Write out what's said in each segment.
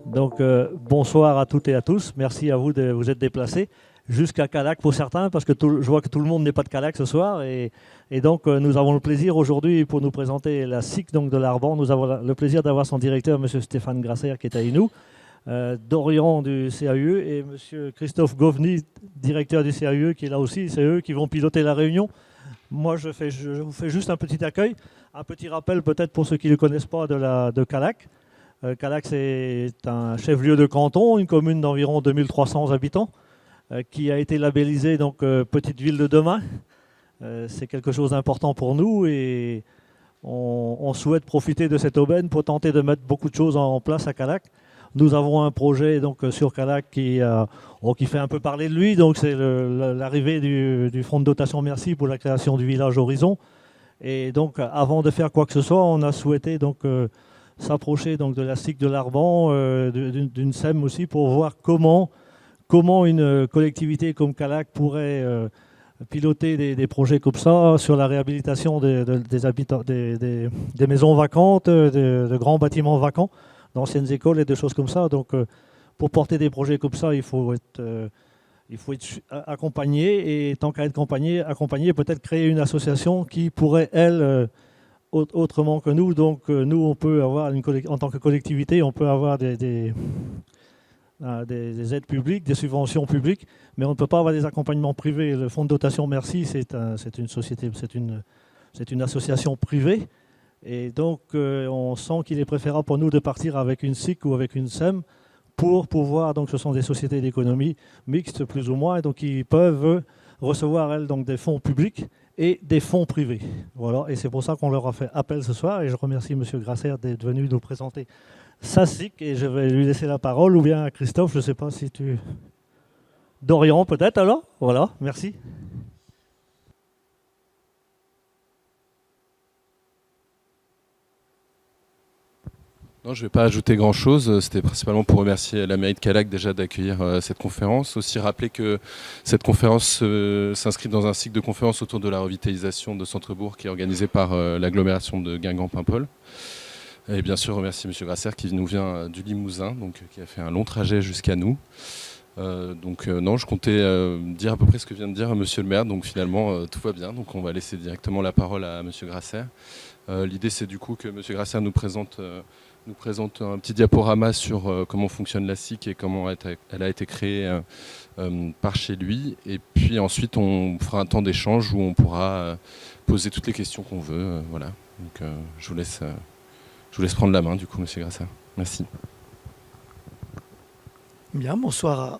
Donc, bonsoir à toutes et à tous. Merci à vous de vous être déplacés jusqu'à Callac pour certains, parce que je vois que tout le monde n'est pas de Callac ce soir. Et donc, nous avons le plaisir aujourd'hui, pour nous présenter la SIC donc, de l'Arban, nous avons le plaisir d'avoir son directeur, M. Stéphane Grasser, qui est avec nous, Dorian du CAUE et M. Christophe Govny, directeur du CAUE, qui est là aussi. C'est eux qui vont piloter la réunion. Moi, je vous fais juste un petit accueil, un petit rappel peut-être pour ceux qui ne le connaissent pas de Callac. Callac, c'est un chef-lieu de canton, une commune d'environ 2300 habitants, qui a été labellisée donc, petite ville de demain. C'est quelque chose d'important pour nous et on souhaite profiter de cette aubaine pour tenter de mettre beaucoup de choses en place à Callac. Nous avons un projet donc, sur Callac qui fait un peu parler de lui. Donc c'est l'arrivée du fonds de dotation Merci pour la création du village Horizon. Et donc avant de faire quoi que ce soit, on a souhaité donc s'approcher donc de la SIC de l'Arban, d'une SEM aussi, pour voir comment une collectivité comme Callac pourrait piloter des projets comme ça sur la réhabilitation des habitants, des maisons vacantes, de grands bâtiments vacants, d'anciennes écoles et des choses comme ça. Donc pour porter des projets comme ça, il faut être accompagné, et tant qu'à être accompagné, peut-être créer une association qui pourrait, elle, autrement que nous. Donc nous, on peut avoir, en tant que collectivité, on peut avoir des aides publiques, des subventions publiques, mais on ne peut pas avoir des accompagnements privés. Le fonds de dotation Merci, c'est une société, c'est une association privée, et donc on sent qu'il est préférable pour nous de partir avec une SIC ou avec une SEM pour pouvoir, donc ce sont des sociétés d'économie mixtes plus ou moins, donc ils peuvent recevoir, elles, donc des fonds publics et des fonds privés. Voilà, et c'est pour ça qu'on leur a fait appel ce soir, et je remercie M. Grasser d'être venu nous présenter sa SIC, et je vais lui laisser la parole, ou bien à Christophe, je ne sais pas si tu... Dorian peut-être alors. Voilà, merci. Non, je ne vais pas ajouter grand-chose. C'était principalement pour remercier la mairie de Callac déjà d'accueillir cette conférence. Aussi rappeler que cette conférence s'inscrit dans un cycle de conférences autour de la revitalisation de Centrebourg qui est organisé par l'agglomération de Guingamp-Paimpol. Et bien sûr, remercier M. Grasser qui nous vient du Limousin, donc qui a fait un long trajet jusqu'à nous. Non, je comptais dire à peu près ce que vient de dire M. le maire, donc finalement tout va bien. Donc on va laisser directement la parole à M. Grasser. L'idée, c'est du coup que M. Grasser nous présente un petit diaporama sur comment fonctionne la SIC et comment elle a été créée par chez lui. Et puis ensuite, on fera un temps d'échange où on pourra poser toutes les questions qu'on veut. Voilà. Donc je vous laisse prendre la main, du coup, M. Grasser. Merci. Bien, bonsoir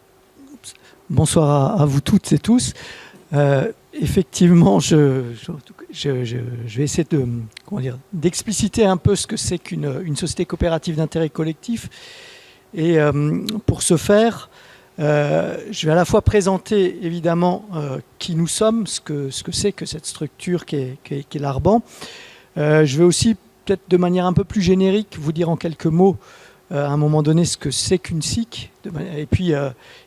à vous toutes et tous. Effectivement, je vais essayer d'expliciter un peu ce que c'est qu'une société coopérative d'intérêt collectif. Et pour ce faire, je vais à la fois présenter évidemment qui nous sommes, ce que c'est que cette structure qui est l'Arban. Je vais aussi, peut-être de manière un peu plus générique, vous dire en quelques mots à un moment donné ce que c'est qu'une SIC. Et puis,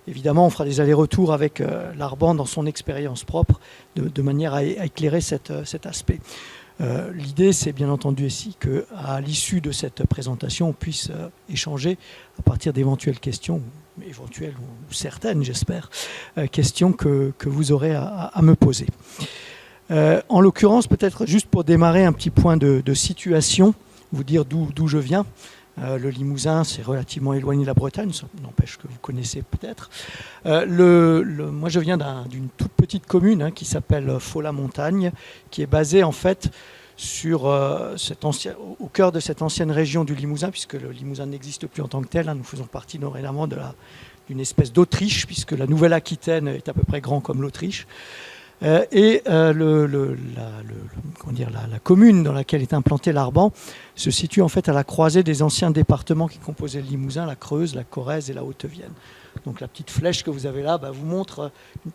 évidemment, on fera des allers-retours avec l'Arban dans son expérience propre, de manière à éclairer cet aspect. L'idée, c'est bien entendu ici qu'à l'issue de cette présentation, on puisse échanger à partir d'éventuelles questions, éventuelles ou certaines, j'espère, questions que vous aurez à me poser. En l'occurrence, peut-être juste pour démarrer un petit point de situation, vous dire d'où je viens. Le Limousin, c'est relativement éloigné de la Bretagne, ça n'empêche que vous connaissez peut-être. Moi, je viens d'une toute petite commune qui s'appelle Faux-la-Montagne, qui est basée en fait sur au cœur de cette ancienne région du Limousin, puisque le Limousin n'existe plus en tant que tel. Nous faisons partie dorénavant d'une espèce d'Autriche, puisque la Nouvelle-Aquitaine est à peu près grand comme l'Autriche. Et la commune dans laquelle est implanté l'Arban se situe en fait à la croisée des anciens départements qui composaient le Limousin, la Creuse, la Corrèze et la Haute-Vienne. Donc la petite flèche que vous avez là vous montre,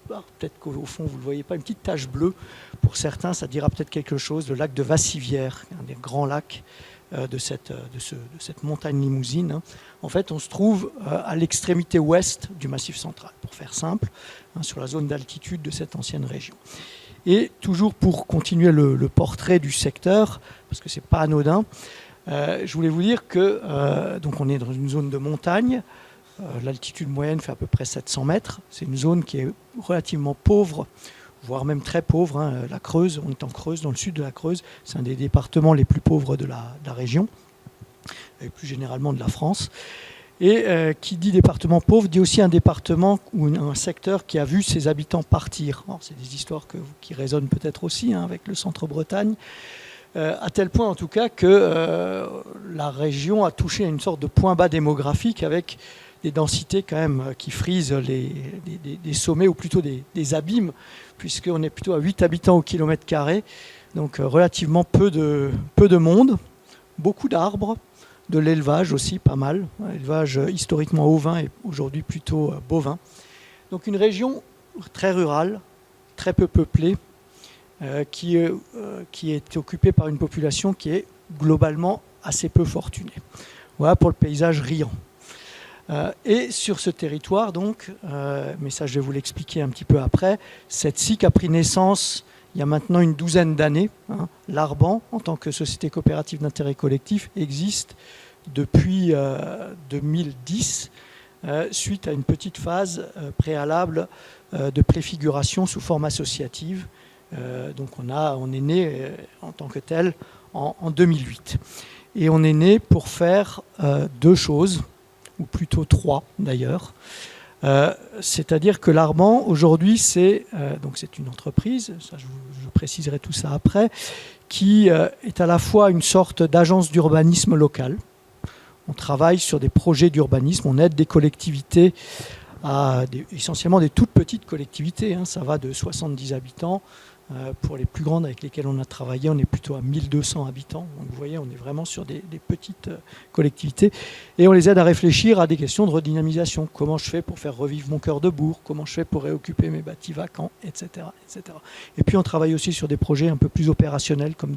peut-être qu'au fond vous ne le voyez pas, une petite tache bleue. Pour certains, ça dira peut-être quelque chose, le lac de Vassivière, un des grands lacs de cette montagne limousine. En fait, on se trouve à l'extrémité ouest du Massif central, pour faire simple, sur la zone d'altitude de cette ancienne région. Et toujours pour continuer le portrait du secteur, parce que ce n'est pas anodin, je voulais vous dire que donc on est dans une zone de montagne. L'altitude moyenne fait à peu près 700 mètres. C'est une zone qui est relativement pauvre, voire même très pauvre. Hein. La Creuse, on est en Creuse, dans le sud de la Creuse. C'est un des départements les plus pauvres de la région, et plus généralement de la France. Et qui dit département pauvre dit aussi un département ou un secteur qui a vu ses habitants partir. C'est des histoires qui résonnent peut-être aussi avec le centre-Bretagne, à tel point en tout cas que la région a touché à une sorte de point bas démographique avec des densités quand même qui frisent des sommets ou plutôt des abîmes, puisqu'on est plutôt à 8 habitants au kilomètre carré, donc relativement peu de monde, beaucoup d'arbres, de l'élevage aussi, pas mal, élevage historiquement ovin et aujourd'hui plutôt bovin. Donc une région très rurale, très peu peuplée, qui est occupée par une population qui est globalement assez peu fortunée. Voilà pour le paysage riant. Et sur ce territoire, donc, mais ça je vais vous l'expliquer un petit peu après, cette SIC a pris naissance il y a maintenant une douzaine d'années. L'Arban, en tant que société coopérative d'intérêt collectif, existe depuis 2010, suite à une petite phase préalable de préfiguration sous forme associative. Donc on est né en tant que tel en 2008. Et on est né pour faire deux choses, ou plutôt trois d'ailleurs. C'est-à-dire que l'Arban, aujourd'hui, c'est une entreprise, ça je préciserai tout ça après, qui est à la fois une sorte d'agence d'urbanisme locale. On travaille sur des projets d'urbanisme, on aide des collectivités, essentiellement des toutes petites collectivités, ça va de 70 habitants. Pour les plus grandes avec lesquelles on a travaillé, on est plutôt à 1200 habitants. Donc vous voyez, on est vraiment sur des petites collectivités. Et on les aide à réfléchir à des questions de redynamisation. Comment je fais pour faire revivre mon cœur de bourg? Comment je fais pour réoccuper mes bâtis vacants, etc., etc. Et puis on travaille aussi sur des projets un peu plus opérationnels, comme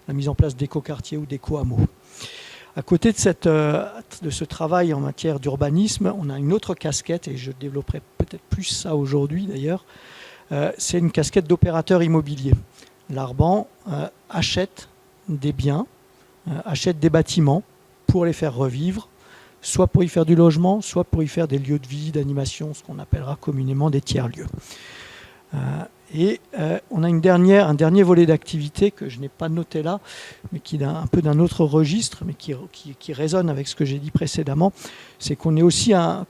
la mise en place d'éco-quartiers ou d'éco-hameaux. À côté de ce travail en matière d'urbanisme, on a une autre casquette, et je développerai peut-être plus ça aujourd'hui d'ailleurs, c'est une casquette d'opérateur immobilier. L'Arban achète des biens, achète des bâtiments pour les faire revivre, soit pour y faire du logement, soit pour y faire des lieux de vie, d'animation, ce qu'on appellera communément des tiers-lieux. On a un dernier volet d'activité que je n'ai pas noté là, mais qui est un peu d'un autre registre, mais qui résonne avec ce que j'ai dit précédemment, c'est qu'on est aussi un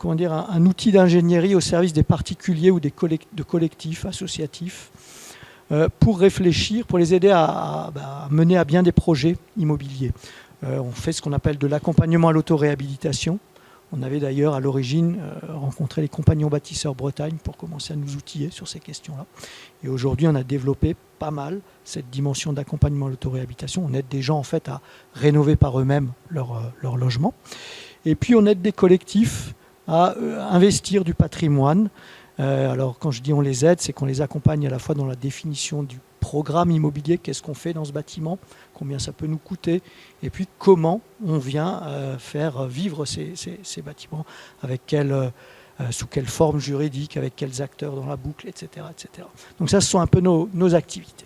outil d'ingénierie au service des particuliers ou de collectifs associatifs pour réfléchir, pour les aider à mener à bien des projets immobiliers. On fait ce qu'on appelle de l'accompagnement à l'autoréhabilitation. On avait d'ailleurs à l'origine rencontré les Compagnons Bâtisseurs Bretagne pour commencer à nous outiller sur ces questions-là. Et aujourd'hui, on a développé pas mal cette dimension d'accompagnement à l'autoréhabilitation. On aide des gens en fait à rénover par eux-mêmes leur logement. Et puis on aide des collectifs à investir du patrimoine. Alors quand je dis on les aide, c'est qu'on les accompagne à la fois dans la définition du programme immobilier, qu'est-ce qu'on fait dans ce bâtiment, combien ça peut nous coûter, et puis comment on vient faire vivre ces bâtiments, sous quelle forme juridique, avec quels acteurs dans la boucle, etc. etc. Donc ça, ce sont un peu nos activités.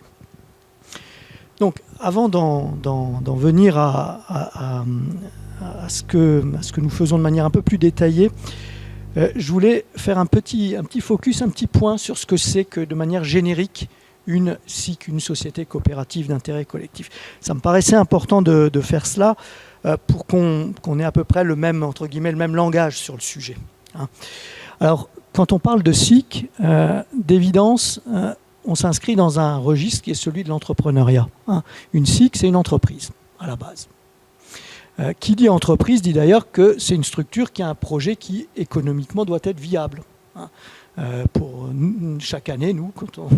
Donc avant d'en venir à ce que nous faisons de manière un peu plus détaillée, je voulais faire un petit focus, un petit point sur ce que c'est que de manière générique une SIC, une société coopérative d'intérêt collectif. Ça me paraissait important de faire cela pour qu'on ait à peu près le même langage sur le sujet. Alors, quand on parle de SIC, d'évidence, on s'inscrit dans un registre qui est celui de l'entrepreneuriat. Une SIC, c'est une entreprise, à la base. Qui dit entreprise dit d'ailleurs que c'est une structure qui a un projet qui, économiquement, doit être viable. Chaque année, nous, quand on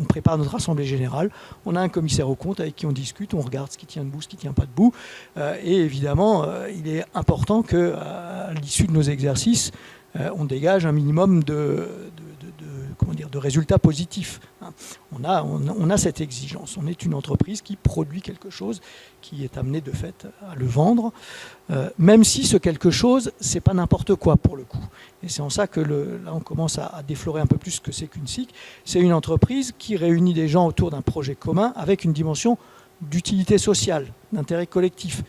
prépare notre assemblée générale, on a un commissaire aux comptes avec qui on discute, on regarde ce qui tient debout, ce qui ne tient pas debout. Et évidemment, il est important qu'à l'issue de nos exercices, on dégage un minimum de résultats positifs. On a cette exigence. On est une entreprise qui produit quelque chose, qui est amenée de fait à le vendre, même si ce quelque chose, c'est pas n'importe quoi pour le coup. Et c'est en ça que là, on commence à déflorer un peu plus ce que c'est qu'une SIC. C'est une entreprise qui réunit des gens autour d'un projet commun avec une dimension d'utilité sociale, d'intérêt collectif.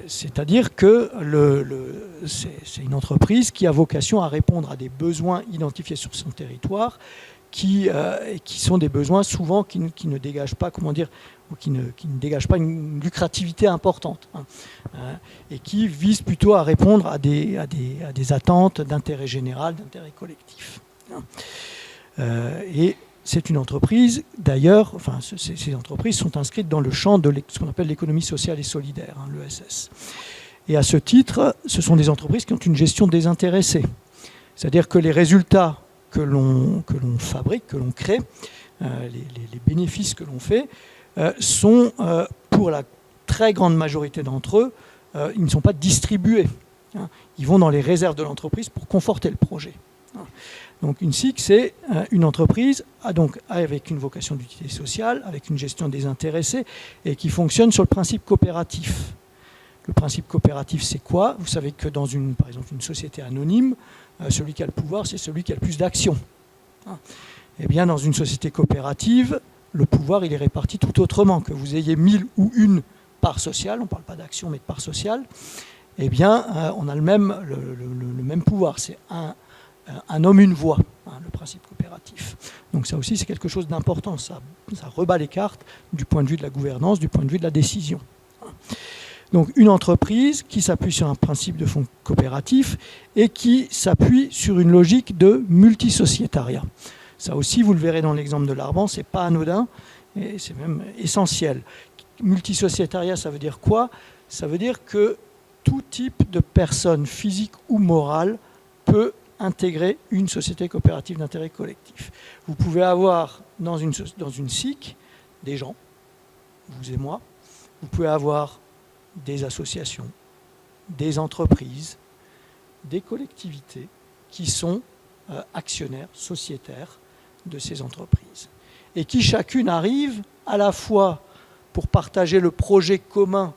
C'est-à-dire que c'est une entreprise qui a vocation à répondre à des besoins identifiés sur son territoire, qui sont des besoins souvent qui ne dégagent pas, ou qui ne dégagent pas une lucrativité importante, et qui visent plutôt à répondre à des attentes d'intérêt général, d'intérêt collectif. Et c'est une entreprise, d'ailleurs, ces entreprises sont inscrites dans le champ de ce qu'on appelle l'économie sociale et solidaire, l'ESS. Et à ce titre, ce sont des entreprises qui ont une gestion désintéressée. C'est-à-dire que les résultats que l'on fabrique, que l'on crée, les bénéfices que l'on fait, sont, pour la très grande majorité d'entre eux, ils ne sont pas distribués. Ils vont dans les réserves de l'entreprise pour conforter le projet. Donc une SIC, c'est une entreprise avec une vocation d'utilité sociale, avec une gestion désintéressée et qui fonctionne sur le principe coopératif. Le principe coopératif, c'est quoi? Vous savez que dans par exemple, une société anonyme, celui qui a le pouvoir, c'est celui qui a le plus d'actions. Eh bien, dans une société coopérative, le pouvoir, il est réparti tout autrement. Que vous ayez 1000 ou une part sociale, on ne parle pas d'action, mais de part sociale, eh bien, on a le même pouvoir. C'est un homme, une voix, le principe coopératif. Donc ça aussi, c'est quelque chose d'important. Ça rebat les cartes du point de vue de la gouvernance, du point de vue de la décision. Donc une entreprise qui s'appuie sur un principe de fonds coopératif et qui s'appuie sur une logique de multisociétariat. Ça aussi, vous le verrez dans l'exemple de l'Arban, c'est pas anodin, et c'est même essentiel. Multisociétariat, ça veut dire quoi? Ça veut dire que tout type de personne physique ou morale peut intégrer une société coopérative d'intérêt collectif. Vous pouvez avoir dans une SIC des gens, vous et moi. Vous pouvez avoir des associations, des entreprises, des collectivités qui sont actionnaires, sociétaires de ces entreprises. Et qui chacune arrive à la fois pour partager le projet commun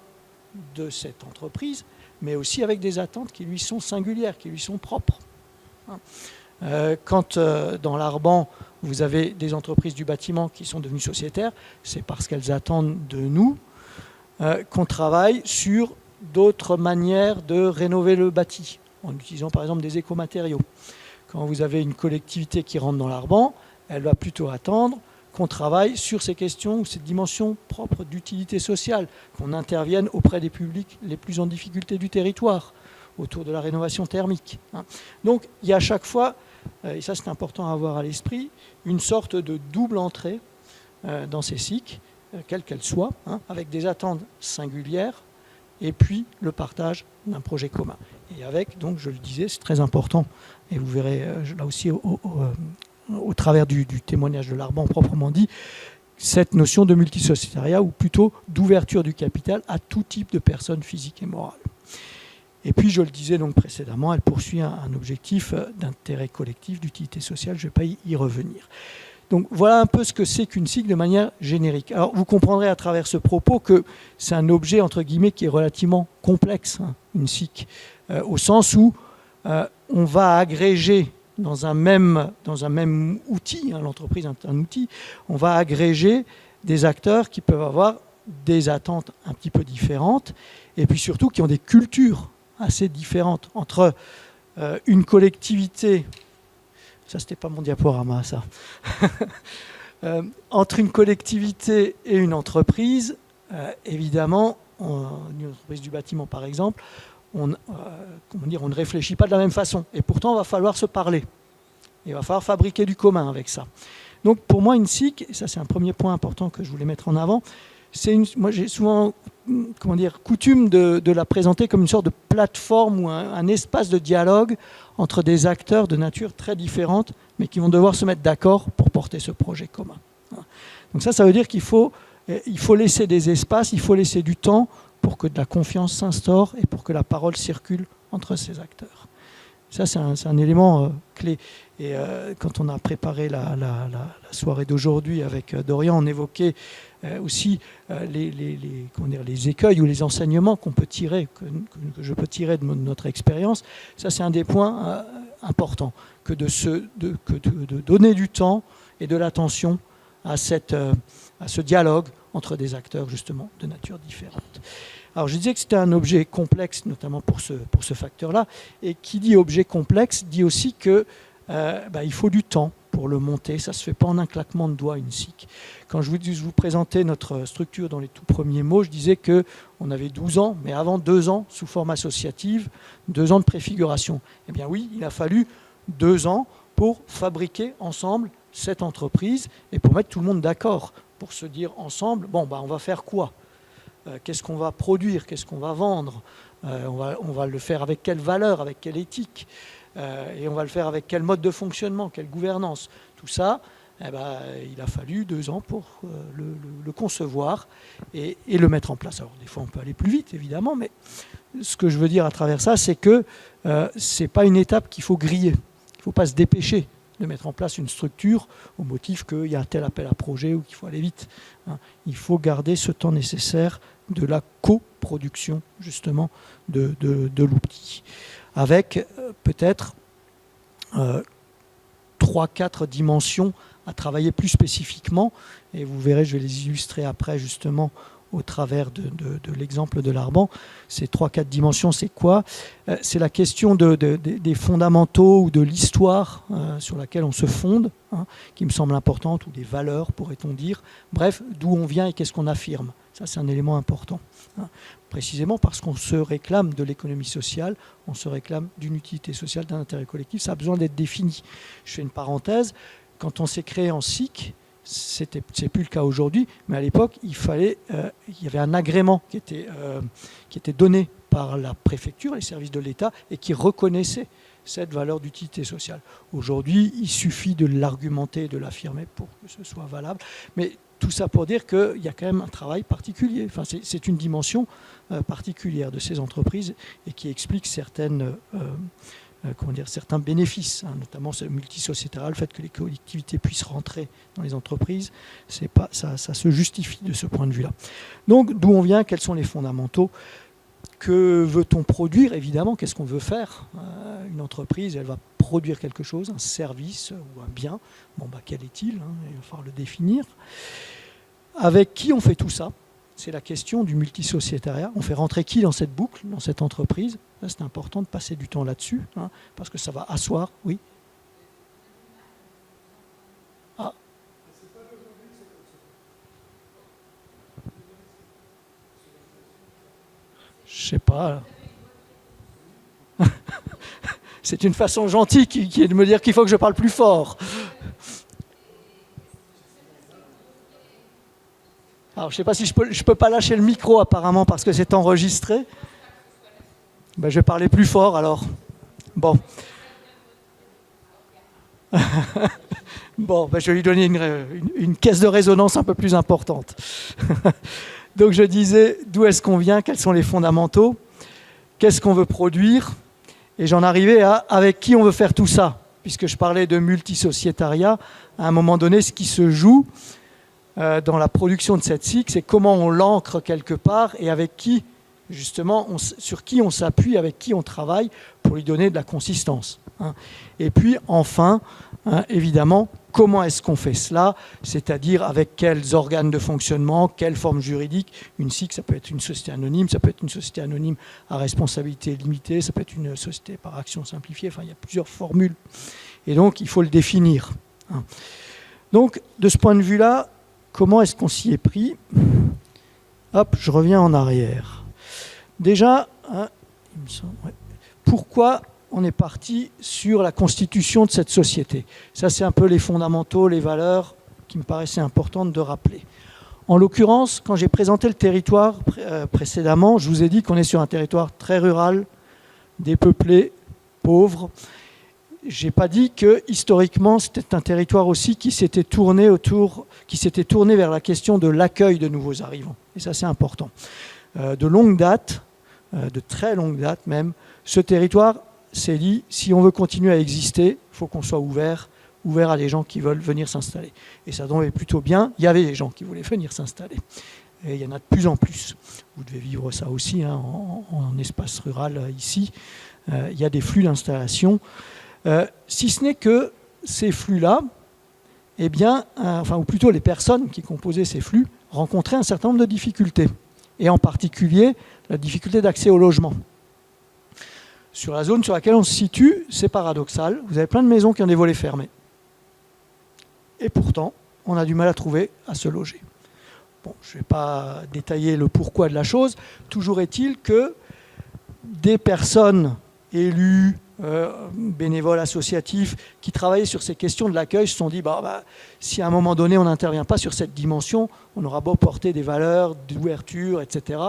de cette entreprise, mais aussi avec des attentes qui lui sont singulières, qui lui sont propres. Quand dans l'Arban, vous avez des entreprises du bâtiment qui sont devenues sociétaires, c'est parce qu'elles attendent de nous qu'on travaille sur d'autres manières de rénover le bâti, en utilisant par exemple des écomatériaux. Quand vous avez une collectivité qui rentre dans l'Arban, elle va plutôt attendre qu'on travaille sur ces questions ou ces dimensions propres d'utilité sociale, qu'on intervienne auprès des publics les plus en difficulté du territoire, autour de la rénovation thermique. Donc il y a à chaque fois, et ça c'est important à avoir à l'esprit, une sorte de double entrée dans ces SIC, quelle qu'elle soit, avec des attentes singulières et puis le partage d'un projet commun. Et avec, donc je le disais, c'est très important, et vous verrez là aussi au travers du témoignage de l'Arban proprement dit, cette notion de multisociétariat ou plutôt d'ouverture du capital à tout type de personnes physiques et morales. Et puis, je le disais donc précédemment, elle poursuit un objectif d'intérêt collectif, d'utilité sociale. Je ne vais pas y revenir. Donc, voilà un peu ce que c'est qu'une SIC de manière générique. Alors, vous comprendrez à travers ce propos que c'est un objet, entre guillemets, qui est relativement complexe, une SIC, au sens où on va agréger dans un même outil, l'entreprise est un outil, on va agréger des acteurs qui peuvent avoir des attentes un petit peu différentes, et puis surtout qui ont des cultures assez différentes entre une collectivité, ça c'était pas mon diaporama ça, entre une collectivité et une entreprise, évidemment, une entreprise du bâtiment par exemple, on ne réfléchit pas de la même façon, et pourtant il va falloir se parler, il va falloir fabriquer du commun avec ça. Donc pour moi une SIC, et ça c'est un premier point important que je voulais mettre en avant, moi j'ai souvent coutume de la présenter comme une sorte de plateforme ou un espace de dialogue entre des acteurs de nature très différente, mais qui vont devoir se mettre d'accord pour porter ce projet commun. Donc ça veut dire qu'il faut laisser des espaces, il faut laisser du temps pour que de la confiance s'instaure et pour que la parole circule entre ces acteurs. Ça, c'est un élément clé. Et quand on a préparé la soirée d'aujourd'hui avec Dorian, on évoquait aussi les écueils ou les enseignements qu'on peut tirer, que je peux tirer de notre expérience. Ça, c'est un des points importants, que de donner du temps et de l'attention à ce dialogue entre des acteurs, justement, de nature différente. Alors, je disais que c'était un objet complexe, notamment pour ce facteur-là. Et qui dit objet complexe dit aussi que il faut du temps pour le monter. Ça ne se fait pas en un claquement de doigts, une SIC. Quand je vous présentais notre structure dans les tout premiers mots, je disais qu'on avait 12 ans, mais avant 2 ans sous forme associative, 2 ans de préfiguration. Eh bien oui, il a fallu 2 ans pour fabriquer ensemble cette entreprise et pour mettre tout le monde d'accord, pour se dire ensemble, on va faire quoi ? Qu'est-ce qu'on va produire? Qu'est-ce qu'on va vendre? On va le faire avec quelle valeur? Avec quelle éthique? Et on va le faire avec quel mode de fonctionnement? Quelle gouvernance? Tout ça, il a fallu 2 ans pour le concevoir et le mettre en place. Alors des fois on peut aller plus vite évidemment, mais ce que je veux dire à travers ça, c'est que ce n'est pas une étape qu'il faut griller. Il ne faut pas se dépêcher de mettre en place une structure au motif qu'il y a un tel appel à projet ou qu'il faut aller vite. Il faut garder ce temps nécessaire de la coproduction justement de l'outil, avec peut-être 3-4 dimensions à travailler plus spécifiquement, et vous verrez, je vais les illustrer après justement au travers de l'exemple de l'Arban. Ces 3-4 dimensions, c'est quoi? C'est la question des fondamentaux ou de l'histoire sur laquelle on se fonde, qui me semble importante, ou des valeurs, pourrait-on dire. Bref, d'où on vient et qu'est-ce qu'on affirme. Ça, c'est un élément important. Précisément parce qu'on se réclame de l'économie sociale, on se réclame d'une utilité sociale, d'un intérêt collectif. Ça a besoin d'être défini. Je fais une parenthèse. Quand on s'est créé en SIC, c'est plus le cas aujourd'hui, mais à l'époque, il y avait un agrément qui était donné par la préfecture, les services de l'État, et qui reconnaissait cette valeur d'utilité sociale. Aujourd'hui, il suffit de l'argumenter, de l'affirmer pour que ce soit valable. Mais tout ça pour dire qu'il y a quand même un travail particulier. Enfin, c'est une dimension particulière de ces entreprises et qui explique certains bénéfices, notamment ce multisociétaire, le fait que les collectivités puissent rentrer dans les entreprises, ça se justifie de ce point de vue-là. Donc, d'où on vient, quels sont les fondamentaux? Que veut-on produire? Évidemment, qu'est-ce qu'on veut faire? Une entreprise, elle va produire quelque chose, un service ou un bien. Quel est-il? Il va falloir le définir. Avec qui on fait tout ça? C'est la question du multisociétariat. On fait rentrer qui dans cette boucle, dans cette entreprise? Là, c'est important de passer du temps là-dessus, parce que ça va asseoir. Oui. Ah. Je sais pas. C'est une façon gentille qui est de me dire qu'il faut que je parle plus fort. Alors, je ne sais pas si je peux pas lâcher le micro apparemment parce que c'est enregistré. Je vais parler plus fort alors. Bon. Je vais lui donner une caisse de résonance un peu plus importante. Donc je disais, d'où est-ce qu'on vient? Quels sont les fondamentaux? Qu'est-ce qu'on veut produire? Et j'en arrivais à avec qui on veut faire tout ça. Puisque je parlais de multisociétariat, à un moment donné, ce qui se joue dans la production de cette SIC, c'est comment on l'ancre quelque part et avec qui, justement, sur qui on s'appuie, avec qui on travaille pour lui donner de la consistance. Et puis, enfin, évidemment, comment est-ce qu'on fait cela? C'est-à-dire avec quels organes de fonctionnement, quelle forme juridique? Une SIC, ça peut être une société anonyme, ça peut être une société anonyme à responsabilité limitée, ça peut être une société par action simplifiée, il y a plusieurs formules. Et donc, il faut le définir. Donc, de ce point de vue-là, comment est-ce qu'on s'y est pris? Hop, je reviens en arrière. Déjà, pourquoi on est parti sur la constitution de cette société? Ça, c'est un peu les fondamentaux, les valeurs qui me paraissaient importantes de rappeler. En l'occurrence, quand j'ai présenté le territoire précédemment, je vous ai dit qu'on est sur un territoire très rural, dépeuplé, pauvre. Je n'ai pas dit que historiquement c'était un territoire aussi qui s'était tourné vers la question de l'accueil de nouveaux arrivants. Et ça, c'est important. De longue date, de très longue date même, ce territoire s'est dit, si on veut continuer à exister, il faut qu'on soit ouvert à des gens qui veulent venir s'installer. Et ça tombait plutôt bien, il y avait des gens qui voulaient venir s'installer. Et il y en a de plus en plus. Vous devez vivre ça aussi hein, en espace rural ici. Il y a des flux d'installation. Si ce n'est que ces flux-là, eh bien, ou plutôt les personnes qui composaient ces flux, rencontraient un certain nombre de difficultés. Et en particulier, la difficulté d'accès au logement. Sur la zone sur laquelle on se situe, c'est paradoxal. Vous avez plein de maisons qui ont des volets fermés. Et pourtant, on a du mal à se loger. Bon, je ne vais pas détailler le pourquoi de la chose. Toujours est-il que des personnes élues, bénévoles associatifs, qui travaillaient sur ces questions de l'accueil se sont dit si à un moment donné on n'intervient pas sur cette dimension, on aura beau porter des valeurs d'ouverture, etc.,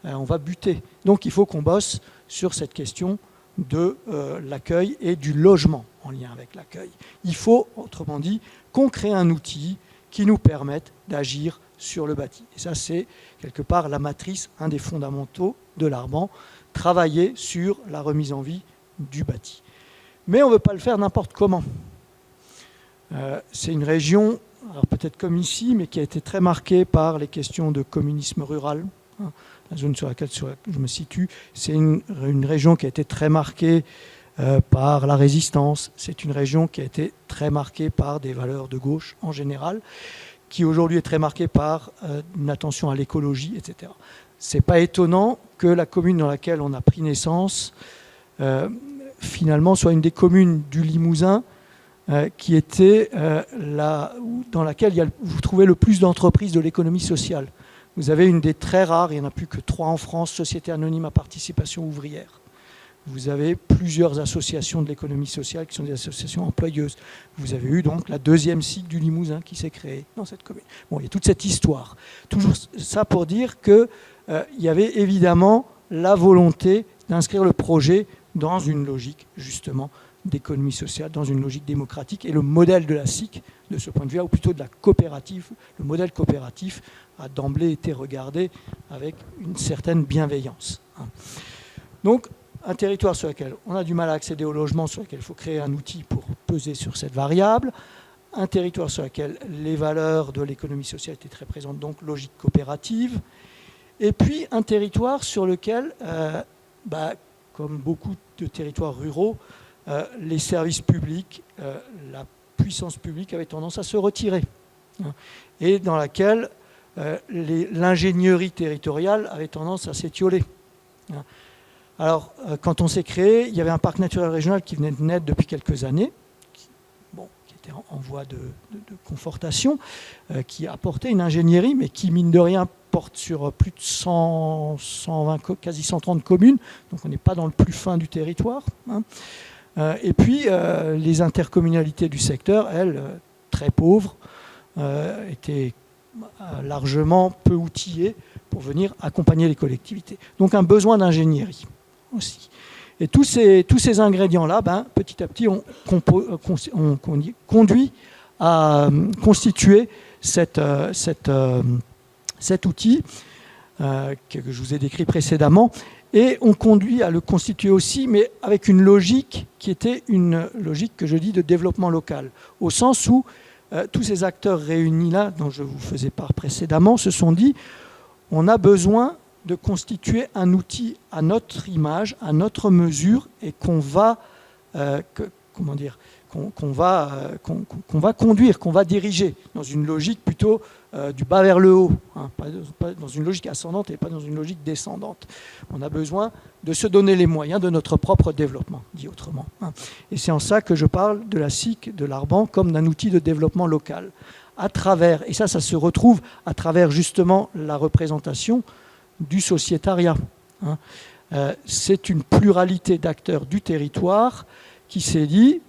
on va buter. Donc il faut qu'on bosse sur cette question de l'accueil et du logement en lien avec l'accueil. Il faut, autrement dit, qu'on crée un outil qui nous permette d'agir sur le bâti. Et ça, c'est quelque part la matrice, un des fondamentaux de l'Arban, travailler sur la remise en vie du bâti. Mais on ne veut pas le faire n'importe comment. C'est une région, alors peut-être comme ici, mais qui a été très marquée par les questions de communisme rural. La zone sur laquelle je me situe, c'est une région qui a été très marquée par la résistance. C'est une région qui a été très marquée par des valeurs de gauche en général, qui aujourd'hui est très marquée par une attention à l'écologie, etc. Ce n'est pas étonnant que la commune dans laquelle on a pris naissance, finalement, soit une des communes du Limousin qui était dans laquelle vous trouvez le plus d'entreprises de l'économie sociale. Vous avez une des très rares, il n'y en a plus que 3 en France, sociétés anonymes à participation ouvrière. Vous avez plusieurs associations de l'économie sociale qui sont des associations employeuses. Vous avez eu donc la 2e SIC du Limousin qui s'est créée dans cette commune. Bon, il y a toute cette histoire. Toujours ça pour dire qu'il y avait évidemment la volonté d'inscrire le projet dans une logique justement d'économie sociale, dans une logique démocratique. Et le modèle de la SIC, de ce point de vue-là, ou plutôt de la coopérative, le modèle coopératif a d'emblée été regardé avec une certaine bienveillance. Donc, un territoire sur lequel on a du mal à accéder au logement, sur lequel il faut créer un outil pour peser sur cette variable, un territoire sur lequel les valeurs de l'économie sociale étaient très présentes, donc logique coopérative, et puis un territoire sur lequel, comme beaucoup de territoires ruraux, les services publics, la puissance publique avait tendance à se retirer, et dans laquelle l'ingénierie territoriale avait tendance à s'étioler. Alors, quand on s'est créé, il y avait un parc naturel régional qui venait de naître depuis quelques années, qui était en voie de confortation, qui apportait une ingénierie, mais qui, mine de rien, porte sur plus de 120, quasi 130 communes, donc on n'est pas dans le plus fin du territoire. Et puis, les intercommunalités du secteur, elles, très pauvres, étaient largement peu outillées pour venir accompagner les collectivités. Donc un besoin d'ingénierie aussi. Et tous ces ingrédients-là, petit à petit, ont conduit à constituer cet outil que je vous ai décrit précédemment, et on conduit à le constituer aussi, mais avec une logique qui était une logique que je dis de développement local, au sens où tous ces acteurs réunis là, dont je vous faisais part précédemment, se sont dit on a besoin de constituer un outil à notre image, à notre mesure, et qu'on va conduire, qu'on va diriger dans une logique plutôt du bas vers le haut, pas dans une logique ascendante et pas dans une logique descendante. On a besoin de se donner les moyens de notre propre développement, dit autrement. Et c'est en ça que je parle de la SIC, de l'Arban, comme d'un outil de développement local. À travers, et ça se retrouve à travers justement la représentation du sociétariat. C'est une pluralité d'acteurs du territoire qui s'est dit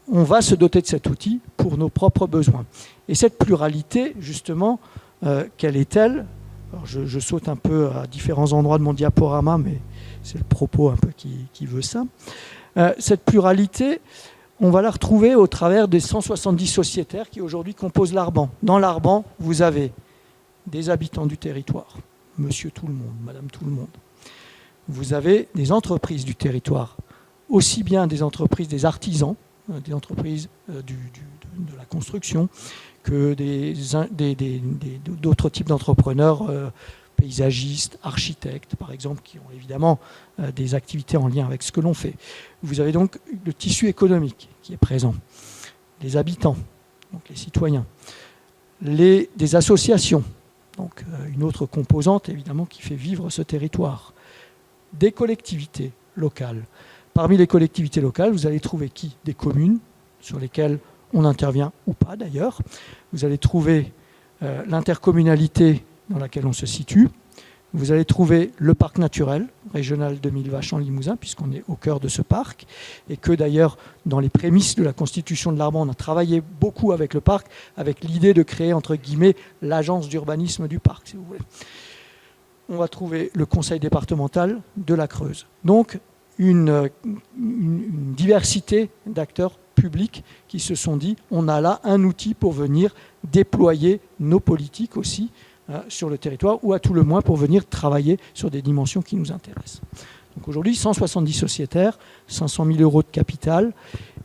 on va se doter de cet outil pour nos propres besoins. Et cette pluralité, justement, quelle est-elle? Alors je saute un peu à différents endroits de mon diaporama, mais c'est le propos un peu qui veut ça. Cette pluralité, on va la retrouver au travers des 170 sociétaires qui aujourd'hui composent l'Arban. Dans l'Arban, vous avez des habitants du territoire, monsieur tout le monde, madame tout le monde. Vous avez des entreprises du territoire, aussi bien des entreprises, des artisans, des entreprises de la construction, que d'autres types d'entrepreneurs, paysagistes, architectes, par exemple, qui ont évidemment des activités en lien avec ce que l'on fait. Vous avez donc le tissu économique qui est présent, les habitants, donc les citoyens, des associations, donc une autre composante évidemment qui fait vivre ce territoire, des collectivités locales. Parmi les collectivités locales, vous allez trouver qui? Des communes sur lesquelles on intervient ou pas d'ailleurs. Vous allez trouver l'intercommunalité dans laquelle on se situe. Vous allez trouver le parc naturel régional de Millevaches en Limousin, puisqu'on est au cœur de ce parc, et que d'ailleurs, dans les prémices de la constitution de l'Arban, on a travaillé beaucoup avec le parc, avec l'idée de créer, entre guillemets, l'agence d'urbanisme du parc, si vous voulez. On va trouver le conseil départemental de la Creuse. Donc, une diversité d'acteurs publics qui se sont dit, on a là un outil pour venir déployer nos politiques aussi, sur le territoire, ou à tout le moins pour venir travailler sur des dimensions qui nous intéressent. Donc aujourd'hui, 170 sociétaires, 500 000 euros de capital,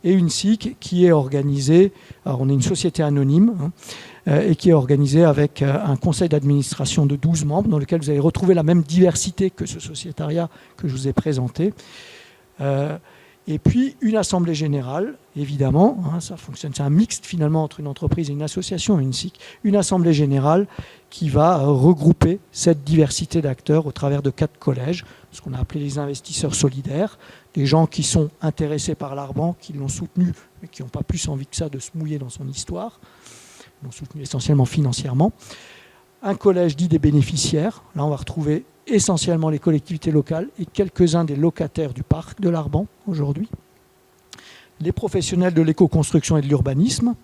et une SIC qui est organisée, alors on est une société anonyme, et qui est organisée avec un conseil d'administration de 12 membres, dans lequel vous allez retrouver la même diversité que ce sociétariat que je vous ai présenté. Et puis une assemblée générale, évidemment, ça fonctionne, c'est un mixte finalement entre une entreprise et une association, une SIC, une assemblée générale qui va regrouper cette diversité d'acteurs au travers de 4 collèges, ce qu'on a appelé les investisseurs solidaires, des gens qui sont intéressés par l'Arban, qui l'ont soutenu, mais qui n'ont pas plus envie que ça de se mouiller dans son histoire, l'ont soutenu essentiellement financièrement. Un collège dit des bénéficiaires, là on va retrouver essentiellement les collectivités locales et quelques-uns des locataires du parc de l'Arban aujourd'hui, les professionnels de l'éco-construction et de l'urbanisme,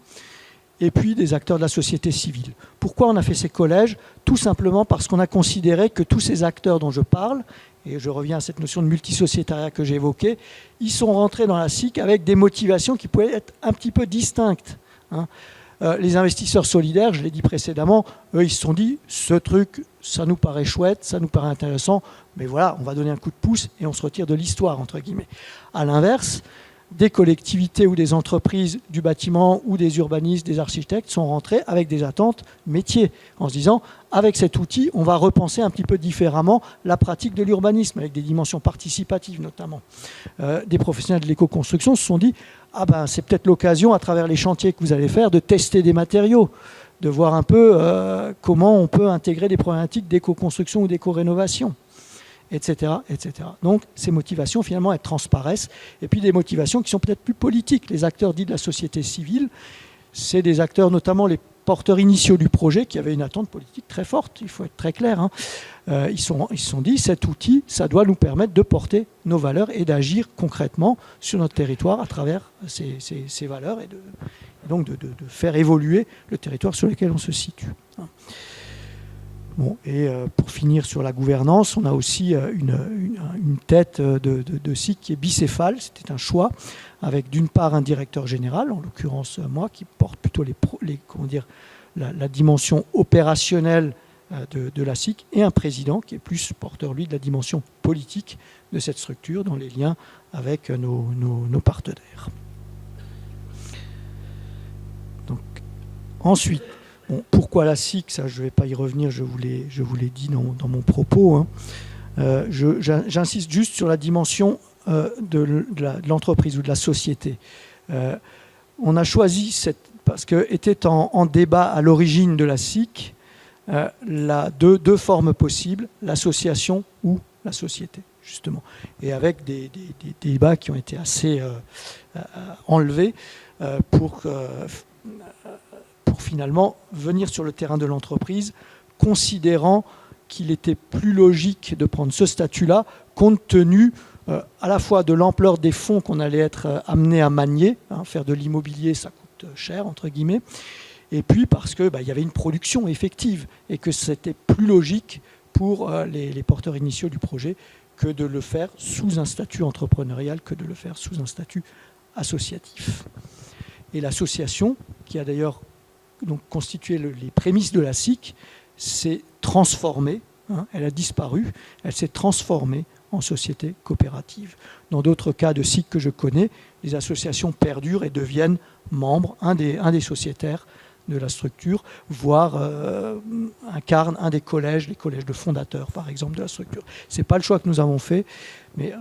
et puis des acteurs de la société civile. Pourquoi on a fait ces collèges? Tout simplement parce qu'on a considéré que tous ces acteurs dont je parle, et je reviens à cette notion de multisociétariat que j'ai évoquée, ils sont rentrés dans la SIC avec des motivations qui pouvaient être un petit peu distinctes. Les investisseurs solidaires, je l'ai dit précédemment, eux ils se sont dit, ce truc, ça nous paraît chouette, ça nous paraît intéressant, mais voilà, on va donner un coup de pouce et on se retire de l'histoire, entre guillemets. À l'inverse, des collectivités ou des entreprises du bâtiment ou des urbanistes, des architectes sont rentrés avec des attentes métiers, en se disant, avec cet outil, on va repenser un petit peu différemment la pratique de l'urbanisme, avec des dimensions participatives notamment. Des professionnels de l'éco-construction se sont dit, ah ben c'est peut-être l'occasion, à travers les chantiers que vous allez faire, de tester des matériaux, de voir un peu comment on peut intégrer des problématiques d'éco-construction ou d'éco-rénovation, etc., etc. Donc ces motivations finalement elles transparaissent, et puis des motivations qui sont peut-être plus politiques. Les acteurs dits de la société civile, c'est des acteurs, notamment les porteurs initiaux du projet, qui avaient une attente politique très forte, il faut être très clair. Ils se sont dit, cet outil, ça doit nous permettre de porter nos valeurs et d'agir concrètement sur notre territoire à travers ces valeurs, et donc de faire évoluer le territoire sur lequel on se situe. Bon, et pour finir sur la gouvernance, on a aussi une tête de SIC qui est bicéphale. C'était un choix avec d'une part un directeur général, en l'occurrence moi, qui porte plutôt la dimension opérationnelle de la SIC, et un président qui est plus porteur, lui, de la dimension politique de cette structure dans les liens avec nos partenaires. Donc, ensuite, bon, pourquoi la SIC? Ça, je ne vais pas y revenir, je vous l'ai dit dans mon propos. J'insiste juste sur la dimension de l'entreprise ou de la société. On a choisi parce que était en débat à l'origine de la SIC deux formes possibles, l'association ou la société, justement. Et avec des débats qui ont été assez enlevés pour finalement venir sur le terrain de l'entreprise, considérant qu'il était plus logique de prendre ce statut-là, compte tenu à la fois de l'ampleur des fonds qu'on allait être amené à manier, faire de l'immobilier, ça coûte cher, entre guillemets, et puis parce qu'il y avait une production effective, et que c'était plus logique pour les porteurs initiaux du projet que de le faire sous un statut entrepreneurial, que de le faire sous un statut associatif. Et l'association, qui a d'ailleurs donc constitué les prémices de la SIC, s'est transformée, elle a disparu, elle s'est transformée en société coopérative. Dans d'autres cas de SIC que je connais, les associations perdurent et deviennent membres, un des sociétaires de la structure, voire incarne un des collèges, les collèges de fondateurs par exemple de la structure. Ce n'est pas le choix que nous avons fait, mais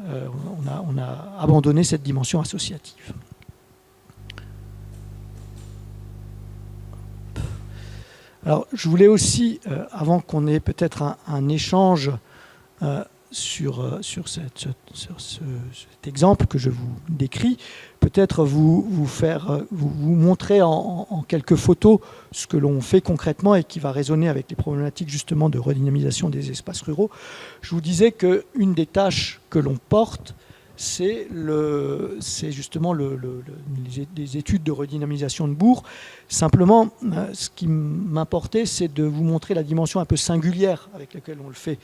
on a abandonné cette dimension associative. Alors je voulais aussi, avant qu'on ait peut-être un échange sur cet exemple que je vous décris, peut-être vous montrer en quelques photos ce que l'on fait concrètement et qui va résonner avec les problématiques justement de redynamisation des espaces ruraux. Je vous disais qu'une des tâches que l'on porte, c'est justement les études de redynamisation de bourgs. Simplement, ce qui m'importait, c'est de vous montrer la dimension un peu singulière avec laquelle on le fait.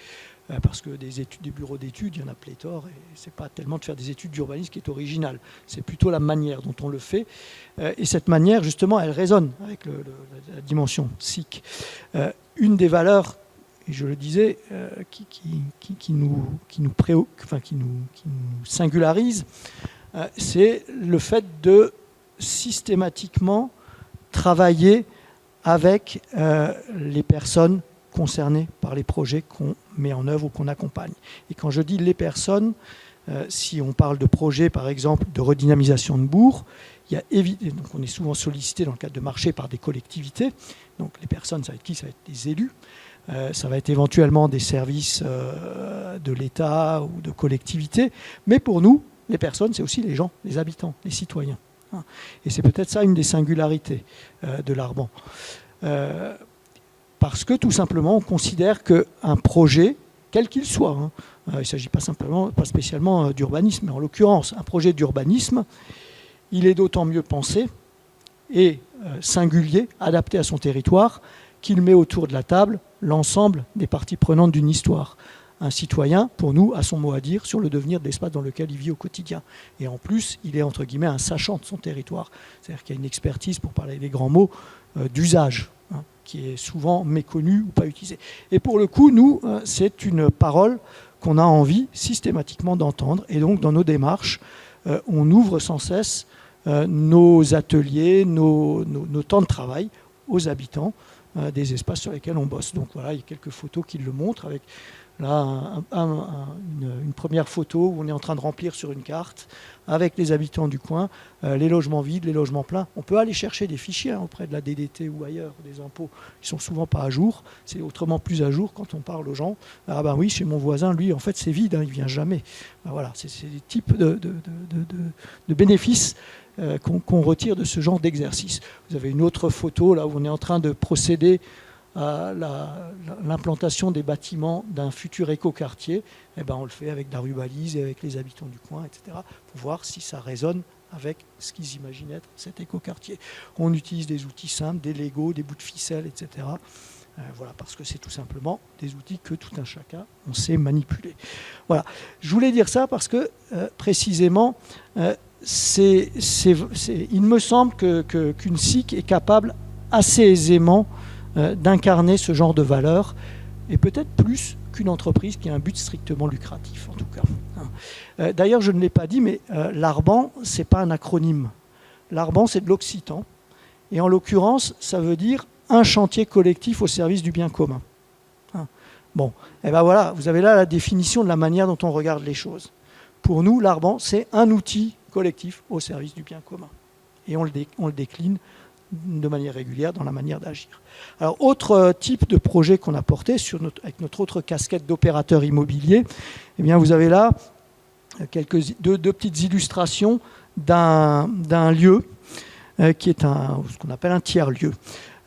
Parce que des bureaux d'études, il y en a pléthore, et ce n'est pas tellement de faire des études d'urbanisme qui est original, c'est plutôt la manière dont on le fait. Et cette manière, justement, elle résonne avec la dimension SIC. Une des valeurs, et je le disais, qui nous singularise, c'est le fait de systématiquement travailler avec les personnes concernées par les projets qu'on met en œuvre ou qu'on accompagne. Et quand je dis les personnes, si on parle de projets, par exemple, de redynamisation de bourgs, donc on est souvent sollicité dans le cadre de marchés par des collectivités. Donc les personnes, ça va être qui? Ça va être des élus. Ça va être éventuellement des services de l'État ou de collectivités. Mais pour nous, les personnes, c'est aussi les gens, les habitants, les citoyens. Et c'est peut-être ça une des singularités de l'Arban. Parce que tout simplement, on considère qu'un projet, quel qu'il soit, il ne s'agit pas spécialement d'urbanisme, mais en l'occurrence, un projet d'urbanisme, il est d'autant mieux pensé et singulier, adapté à son territoire, qu'il met autour de la table l'ensemble des parties prenantes d'une histoire. Un citoyen, pour nous, a son mot à dire sur le devenir de l'espace dans lequel il vit au quotidien. Et en plus, il est, entre guillemets, un sachant de son territoire. C'est-à-dire qu'il y a une expertise, pour parler des grands mots, d'usage, qui est souvent méconnue ou pas utilisée. Et pour le coup, nous, c'est une parole qu'on a envie systématiquement d'entendre. Et donc, dans nos démarches, on ouvre sans cesse nos ateliers, nos temps de travail aux habitants des espaces sur lesquels on bosse. Donc voilà, il y a quelques photos qui le montrent avec là une première photo où on est en train de remplir sur une carte avec les habitants du coin les logements vides, les logements pleins. On peut aller chercher des fichiers auprès de la DDT ou ailleurs, des impôts qui sont souvent pas à jour. C'est autrement plus à jour quand on parle aux gens. Ah ben oui, chez mon voisin, lui, en fait, c'est vide, il vient jamais. Ben voilà, c'est des types de bénéfices qu'on retire de ce genre d'exercice. Vous avez une autre photo là où on est en train de procéder à l'implantation des bâtiments d'un futur écoquartier. Eh ben, on le fait avec de la rubalise et avec les habitants du coin, etc., pour voir si ça résonne avec ce qu'ils imaginent être cet écoquartier. On utilise des outils simples, des Legos, des bouts de ficelle, etc. Voilà, parce que c'est tout simplement des outils que tout un chacun on sait manipuler. Voilà. Je voulais dire ça parce que précisément, il me semble qu'une SIC est capable assez aisément d'incarner ce genre de valeurs, et peut-être plus qu'une entreprise qui a un but strictement lucratif, en tout cas. D'ailleurs, je ne l'ai pas dit, mais l'Arban, ce n'est pas un acronyme. L'Arban, c'est de l'occitan, et en l'occurrence, ça veut dire un chantier collectif au service du bien commun. Bon, et ben voilà, vous avez là la définition de la manière dont on regarde les choses. Pour nous, l'Arban, c'est un outil collectif au service du bien commun. Et on le décline de manière régulière dans la manière d'agir. Alors, autre type de projet qu'on a porté avec notre autre casquette d'opérateur immobilier, eh bien, vous avez là deux petites illustrations d'un lieu qui est ce qu'on appelle un tiers-lieu.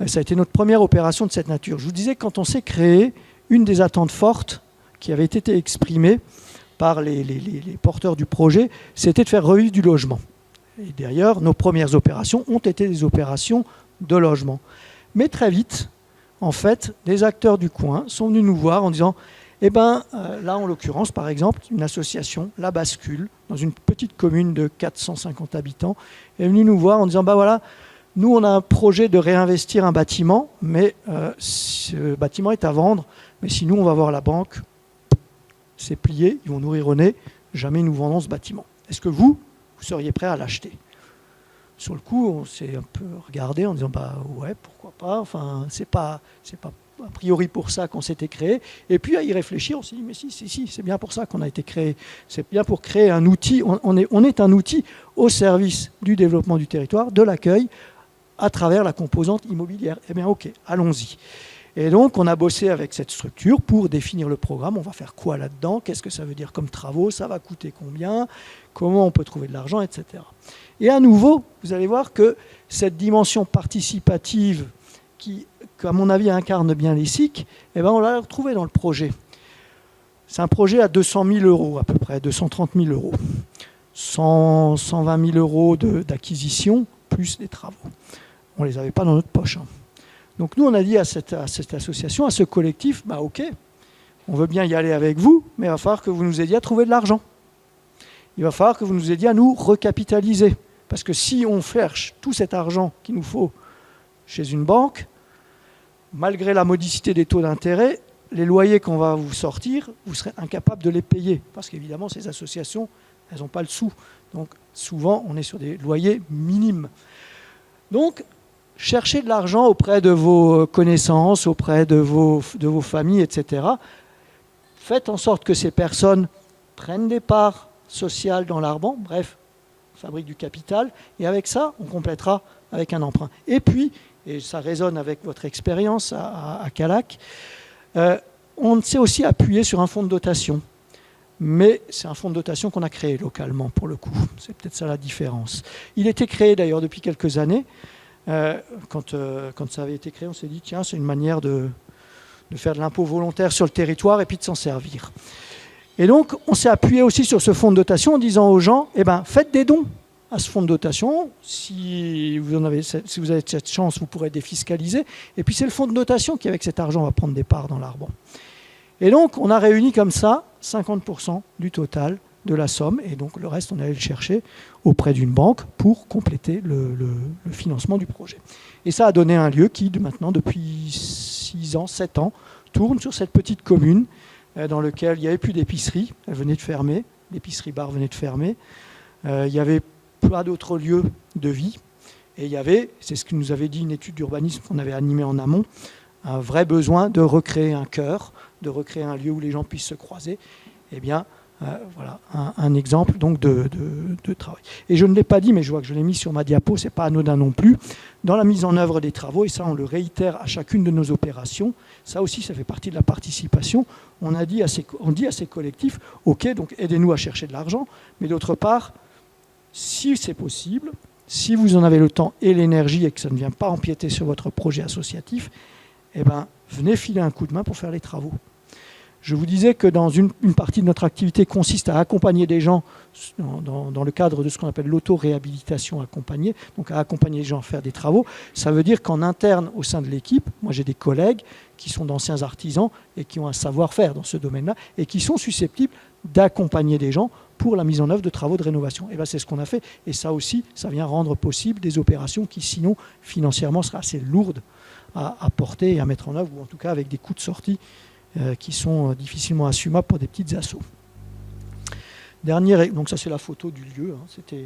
Ça a été notre première opération de cette nature. Je vous disais, quand on s'est créé, une des attentes fortes qui avait été exprimée par les porteurs du projet, c'était de faire revivre du logement. Et d'ailleurs, nos premières opérations ont été des opérations de logement. Mais très vite, en fait, les acteurs du coin sont venus nous voir en disant eh bien, là, en l'occurrence, par exemple, une association, La Bascule, dans une petite commune de 450 habitants, est venue nous voir en disant voilà, nous, on a un projet de réinvestir un bâtiment, mais ce bâtiment est à vendre, mais si nous, on va voir la banque, c'est plié, ils vont nourrir René, jamais nous vendons ce bâtiment. Est-ce que vous seriez prêt à l'acheter ? Sur le coup, on s'est un peu regardé en disant ouais, pourquoi pas. Enfin, c'est pas a priori pour ça qu'on s'était créé. Et puis à y réfléchir, on s'est dit mais si, c'est bien pour ça qu'on a été créé. C'est bien pour créer un outil. On est un outil au service du développement du territoire, de l'accueil, à travers la composante immobilière. Eh bien, ok, allons-y. Et donc, on a bossé avec cette structure pour définir le programme. On va faire quoi là-dedans ? Qu'est-ce que ça veut dire comme travaux ? Ça va coûter combien ? Comment on peut trouver de l'argent, etc. Et à nouveau, vous allez voir que cette dimension participative qui, à mon avis, incarne bien les SIC, eh ben, on l'a retrouvée dans le projet. C'est un projet à 200 000 euros à peu près, 230 000 euros. 120 000 euros d'acquisition, plus des travaux. On ne les avait pas dans notre poche. Donc nous, on a dit à cette association, à ce collectif, ok, on veut bien y aller avec vous, mais il va falloir que vous nous aidiez à trouver de l'argent. Il va falloir que vous nous aidiez à nous recapitaliser. Parce que si on cherche tout cet argent qu'il nous faut chez une banque, malgré la modicité des taux d'intérêt, les loyers qu'on va vous sortir, vous serez incapable de les payer. Parce qu'évidemment, ces associations, elles n'ont pas le sou. Donc souvent, on est sur des loyers minimes. Donc, cherchez de l'argent auprès de vos connaissances, auprès de vos familles, etc. Faites en sorte que ces personnes prennent des parts sociales dans l'Arban, bref, fabriquent du capital, et avec ça, on complétera avec un emprunt. Et puis, et ça résonne avec votre expérience à Calac, on s'est aussi appuyé sur un fonds de dotation. Mais c'est un fonds de dotation qu'on a créé localement, pour le coup. C'est peut-être ça la différence. Il était créé d'ailleurs depuis quelques années. Quand ça avait été créé, on s'est dit, tiens, c'est une manière de faire de l'impôt volontaire sur le territoire et puis de s'en servir. Et donc, on s'est appuyé aussi sur ce fonds de dotation en disant aux gens, faites des dons à ce fonds de dotation. Si vous avez cette chance, vous pourrez défiscaliser. Et puis, c'est le fonds de dotation qui, avec cet argent, va prendre des parts dans l'Arban. Et donc, on a réuni comme ça 50% du total de la somme, et donc le reste, on allait le chercher auprès d'une banque pour compléter le financement du projet. Et ça a donné un lieu qui, maintenant, depuis 6 ans, 7 ans, tourne sur cette petite commune dans laquelle il n'y avait plus d'épicerie, elle venait de fermer, l'épicerie-bar venait de fermer, il n'y avait pas d'autres lieux de vie, et il y avait, c'est ce que nous avait dit une étude d'urbanisme qu'on avait animée en amont, un vrai besoin de recréer un cœur, de recréer un lieu où les gens puissent se croiser. Eh bien, voilà un exemple donc de travail. Et je ne l'ai pas dit, mais je vois que je l'ai mis sur ma diapo, c'est pas anodin non plus. Dans la mise en œuvre des travaux, et ça on le réitère à chacune de nos opérations, ça aussi ça fait partie de la participation, on dit à ces collectifs, ok, donc aidez-nous à chercher de l'argent, mais d'autre part, si c'est possible, si vous en avez le temps et l'énergie et que ça ne vient pas empiéter sur votre projet associatif, venez filer un coup de main pour faire les travaux. Je vous disais que dans une partie de notre activité consiste à accompagner des gens dans le cadre de ce qu'on appelle l'auto-réhabilitation accompagnée, donc à accompagner les gens à faire des travaux. Ça veut dire qu'en interne, au sein de l'équipe, moi j'ai des collègues qui sont d'anciens artisans et qui ont un savoir-faire dans ce domaine-là et qui sont susceptibles d'accompagner des gens pour la mise en œuvre de travaux de rénovation. Et c'est ce qu'on a fait. Et ça aussi, ça vient rendre possible des opérations qui sinon, financièrement, seraient assez lourdes à porter et à mettre en œuvre, ou en tout cas avec des coûts de sortie qui sont difficilement assumables pour des petites assos. Donc ça c'est la photo du lieu, c'était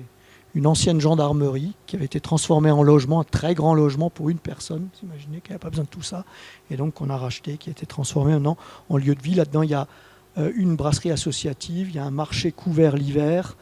une ancienne gendarmerie qui avait été transformée en logement, un très grand logement pour une personne, vous imaginez qu'elle n'avait pas besoin de tout ça, et donc on a racheté, qui a été transformé maintenant en lieu de vie. Là-dedans il y a une brasserie associative, il y a un marché couvert l'hiver,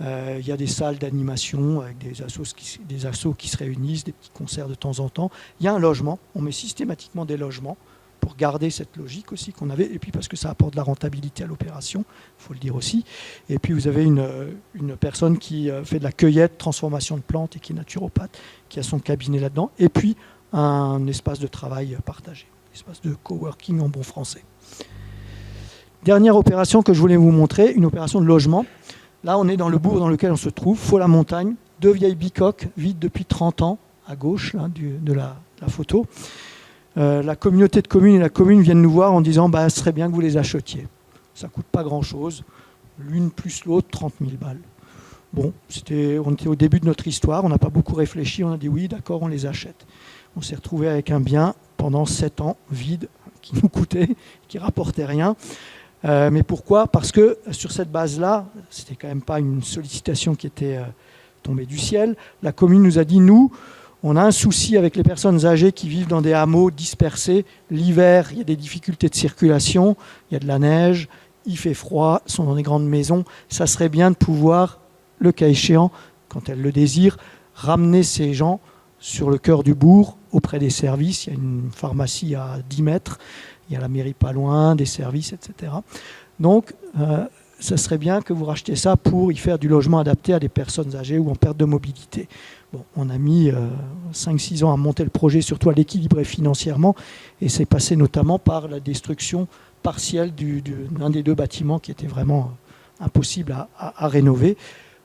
il y a des salles d'animation avec des assos qui se réunissent, des petits concerts de temps en temps. Il y a un logement, on met systématiquement des logements pour garder cette logique aussi qu'on avait, et puis parce que ça apporte de la rentabilité à l'opération, il faut le dire aussi. Et puis vous avez une personne qui fait de la cueillette, transformation de plantes et qui est naturopathe, qui a son cabinet là-dedans, et puis un espace de travail partagé, un espace de coworking en bon français. Dernière opération que je voulais vous montrer, une opération de logement. Là, on est dans le bourg dans lequel on se trouve, Faux-la-Montagne, 2 vieilles bicoques vides depuis 30 ans, à gauche là, de la photo. La communauté de communes et la commune viennent nous voir en disant ce serait bien que vous les achetiez. Ça ne coûte pas grand-chose. L'une plus l'autre, 30 000 balles. Bon, on était au début de notre histoire, on n'a pas beaucoup réfléchi, on a dit oui, d'accord, on les achète. On s'est retrouvé avec un bien pendant 7 ans, vide, qui nous coûtait, qui ne rapportait rien. Mais pourquoi ? Parce que sur cette base-là, c'était quand même pas une sollicitation qui était tombée du ciel. La commune nous a dit, nous, on a un souci avec les personnes âgées qui vivent dans des hameaux dispersés. L'hiver, il y a des difficultés de circulation, il y a de la neige, il fait froid, ils sont dans des grandes maisons. Ça serait bien de pouvoir, le cas échéant, quand elles le désirent, ramener ces gens sur le cœur du bourg, auprès des services. Il y a une pharmacie à 10 mètres, il y a la mairie pas loin, des services, etc. Donc, ça serait bien que vous rachetiez ça pour y faire du logement adapté à des personnes âgées ou en perte de mobilité. Bon, on a mis 5-6 ans à monter le projet, surtout à l'équilibrer financièrement, et c'est passé notamment par la destruction partielle d'un des deux bâtiments qui était vraiment impossible à rénover.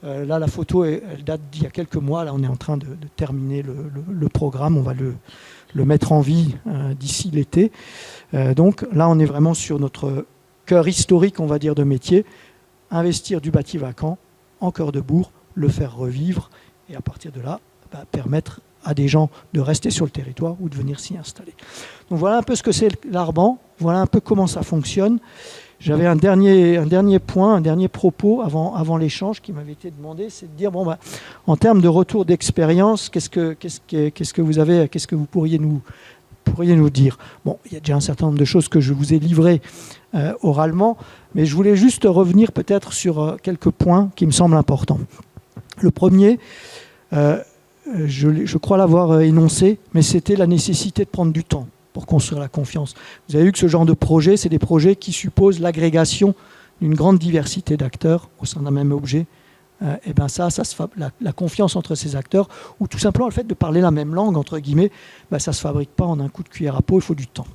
Là, la photo, elle date d'il y a quelques mois. Là, on est en train de terminer le programme. On va le mettre en vie d'ici l'été. Donc là, on est vraiment sur notre cœur historique, on va dire, de métier. Investir du bâti vacant en cœur de bourg, le faire revivre, et à partir de là, permettre à des gens de rester sur le territoire ou de venir s'y installer. Donc voilà un peu ce que c'est l'Arban, voilà un peu comment ça fonctionne. J'avais un dernier point, un dernier propos avant l'échange qui m'avait été demandé, c'est de dire, en termes de retour d'expérience, qu'est-ce que vous pourriez nous dire ? Bon, il y a déjà un certain nombre de choses que je vous ai livrées oralement, mais je voulais juste revenir peut-être sur quelques points qui me semblent importants. Le premier, je crois l'avoir énoncé, mais c'était la nécessité de prendre du temps pour construire la confiance. Vous avez vu que ce genre de projet, c'est des projets qui supposent l'agrégation d'une grande diversité d'acteurs au sein d'un même objet. Et bien la confiance entre ces acteurs, ou tout simplement le fait de parler la même langue, entre guillemets, ça ne se fabrique pas en un coup de cuillère à peau, il faut du temps.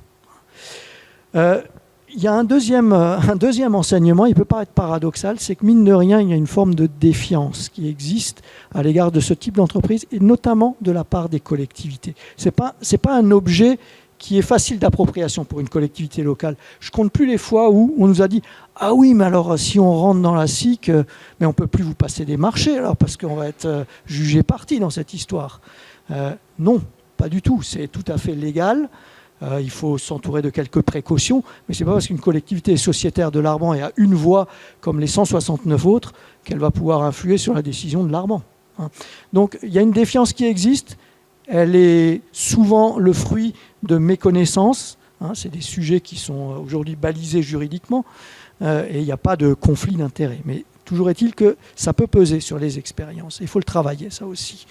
Il y a un deuxième enseignement, il peut paraître paradoxal, c'est que mine de rien, il y a une forme de défiance qui existe à l'égard de ce type d'entreprise, et notamment de la part des collectivités. C'est pas un objet qui est facile d'appropriation pour une collectivité locale. Je ne compte plus les fois où on nous a dit « Ah oui, mais alors si on rentre dans la SIC, mais on ne peut plus vous passer des marchés, alors, parce qu'on va être jugé parti dans cette histoire. » Non, pas du tout. C'est tout à fait légal. Il faut s'entourer de quelques précautions, mais ce n'est pas parce qu'une collectivité est sociétaire de l'Arban et a une voix comme les 169 autres qu'elle va pouvoir influer sur la décision de l'Arban. Donc il y a une défiance qui existe. Elle est souvent le fruit de méconnaissances. C'est des sujets qui sont aujourd'hui balisés juridiquement et il n'y a pas de conflit d'intérêts. Mais toujours est-il que ça peut peser sur les expériences. Il faut le travailler, ça aussi.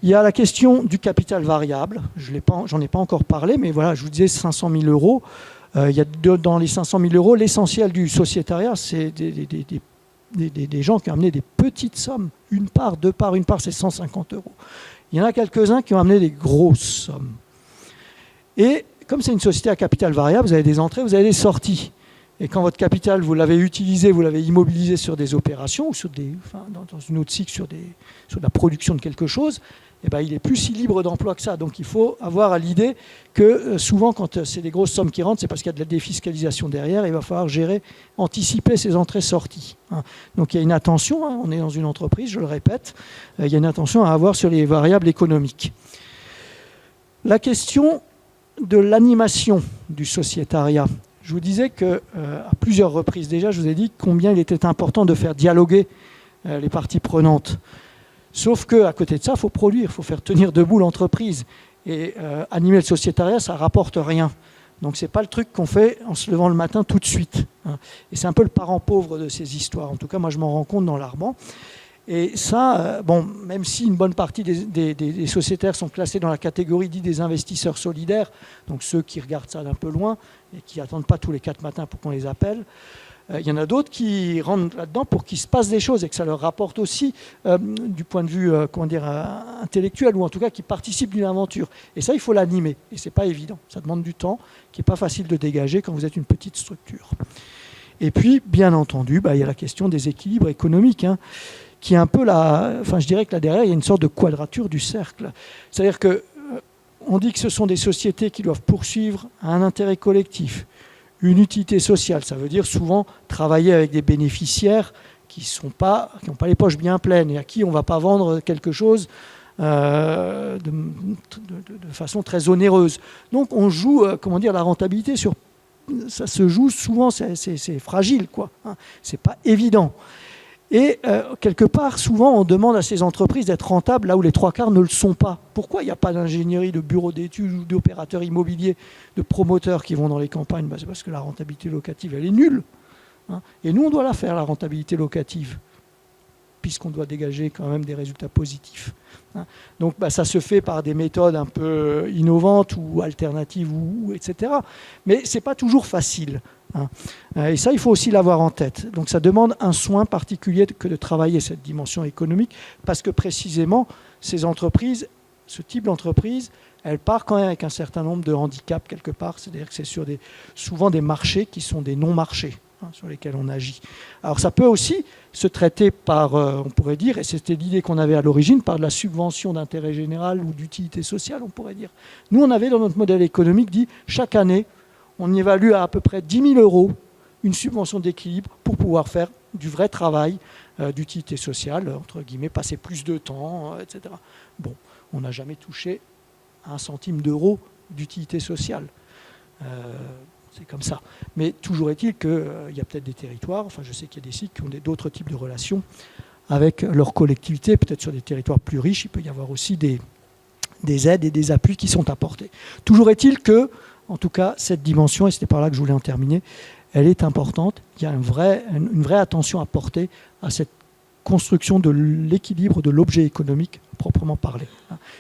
Il y a la question du capital variable. J'en ai pas encore parlé, mais voilà, je vous disais 500 000 euros. Il y a dans les 500 000 euros, l'essentiel du sociétariat, c'est des gens qui ont amené des petites sommes. Une part, c'est 150 euros. Il y en a quelques-uns qui ont amené des grosses sommes. Et comme c'est une société à capital variable, vous avez des entrées, vous avez des sorties. Et quand votre capital, vous l'avez utilisé, vous l'avez immobilisé sur des opérations, ou dans une autre cycle sur la production de quelque chose, il est plus si libre d'emploi que ça. Donc il faut avoir à l'idée que souvent, quand c'est des grosses sommes qui rentrent, c'est parce qu'il y a de la défiscalisation derrière, il va falloir anticiper ces entrées-sorties. Donc il y a une attention, on est dans une entreprise, je le répète, il y a une attention à avoir sur les variables économiques. La question de l'animation du sociétariat. Je vous disais qu'à plusieurs reprises déjà, je vous ai dit combien il était important de faire dialoguer les parties prenantes. Sauf qu'à côté de ça, il faut produire, il faut faire tenir debout l'entreprise. Et animer le sociétariat, ça ne rapporte rien. Donc ce n'est pas le truc qu'on fait en se levant le matin tout de suite. Et c'est un peu le parent pauvre de ces histoires. En tout cas, moi je m'en rends compte dans l'Arban. Et ça, même si une bonne partie des sociétaires sont classés dans la catégorie dite des investisseurs solidaires, donc ceux qui regardent ça d'un peu loin et qui n'attendent pas tous les 4 matins pour qu'on les appelle, il y en a d'autres qui rentrent là-dedans pour qu'il se passe des choses et que ça leur rapporte aussi du point de vue intellectuel, ou en tout cas qui participent d'une aventure. Et ça, il faut l'animer. Et ce n'est pas évident. Ça demande du temps qui n'est pas facile de dégager quand vous êtes une petite structure. Et puis, bien entendu, il y a la question des équilibres économiques, qui est un peu je dirais que là derrière, il y a une sorte de quadrature du cercle. C'est-à-dire qu'on dit que ce sont des sociétés qui doivent poursuivre un intérêt collectif, une utilité sociale. Ça veut dire souvent travailler avec des bénéficiaires qui n'ont pas les poches bien pleines et à qui on ne va pas vendre quelque chose de façon très onéreuse. Donc on joue la rentabilité sur ça se joue souvent, c'est fragile, quoi. Hein, c'est pas évident. Et quelque part, souvent, on demande à ces entreprises d'être rentables là où les trois quarts ne le sont pas. Pourquoi il n'y a pas d'ingénierie, de bureaux d'études ou d'opérateurs immobiliers, de promoteurs qui vont dans les campagnes? C'est parce que la rentabilité locative, elle est nulle. Hein. Et nous, on doit la faire, la rentabilité locative, puisqu'on doit dégager quand même des résultats positifs. Hein. Donc ça se fait par des méthodes un peu innovantes ou alternatives, etc. Mais ce n'est pas toujours facile. Hein. Et ça, il faut aussi l'avoir en tête. Donc ça demande un soin particulier que de travailler cette dimension économique, parce que précisément, ces entreprises, ce type d'entreprise, elle part quand même avec un certain nombre de handicaps quelque part. C'est-à-dire que c'est sur souvent des marchés qui sont des non-marchés, hein, sur lesquels on agit. Alors ça peut aussi se traiter par, on pourrait dire, et c'était l'idée qu'on avait à l'origine, par de la subvention d'intérêt général ou d'utilité sociale, on pourrait dire. Nous, on avait dans notre modèle économique dit, chaque année, on évalue à peu près 10 000 € une subvention d'équilibre pour pouvoir faire du vrai travail d'utilité sociale, entre guillemets, passer plus de temps, etc. Bon, on n'a jamais touché 1 centime d'euro d'utilité sociale. C'est comme ça. Mais toujours est-il qu'il y a peut-être des territoires, enfin je sais qu'il y a des sites qui ont d'autres types de relations avec leur collectivité, peut-être sur des territoires plus riches, il peut y avoir aussi des aides et des appuis qui sont apportés. Toujours est-il que, en tout cas, cette dimension, et c'était par là que je voulais en terminer, elle est importante. Il y a une vraie attention à porter à cette construction de l'équilibre de l'objet économique proprement parlé.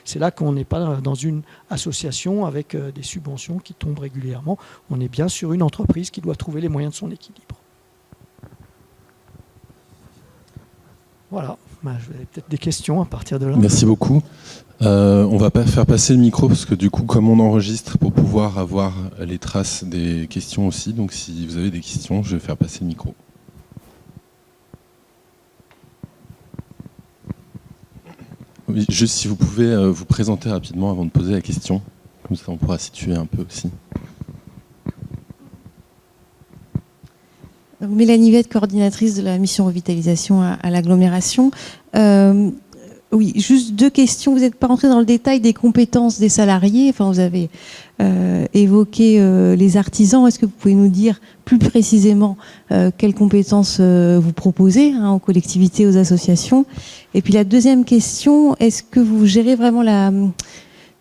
C'est là qu'on n'est pas dans une association avec des subventions qui tombent régulièrement. On est bien sur une entreprise qui doit trouver les moyens de son équilibre. Voilà, je vais peut-être des questions à partir de là. Merci beaucoup. On va pas faire passer le micro parce que du coup, comme on enregistre pour pouvoir avoir les traces des questions aussi, donc si vous avez des questions, je vais faire passer le micro. Oui, juste si vous pouvez vous présenter rapidement avant de poser la question, comme ça on pourra situer un peu aussi. Donc, Mélanie Vette, coordinatrice de la mission revitalisation à l'agglomération. Oui, juste 2 questions. Vous n'êtes pas rentré dans le détail des compétences des salariés. Enfin, vous avez évoqué les artisans. Est-ce que vous pouvez nous dire plus précisément quelles compétences vous proposez aux collectivités, aux associations? Et puis la deuxième question, est-ce que vous gérez vraiment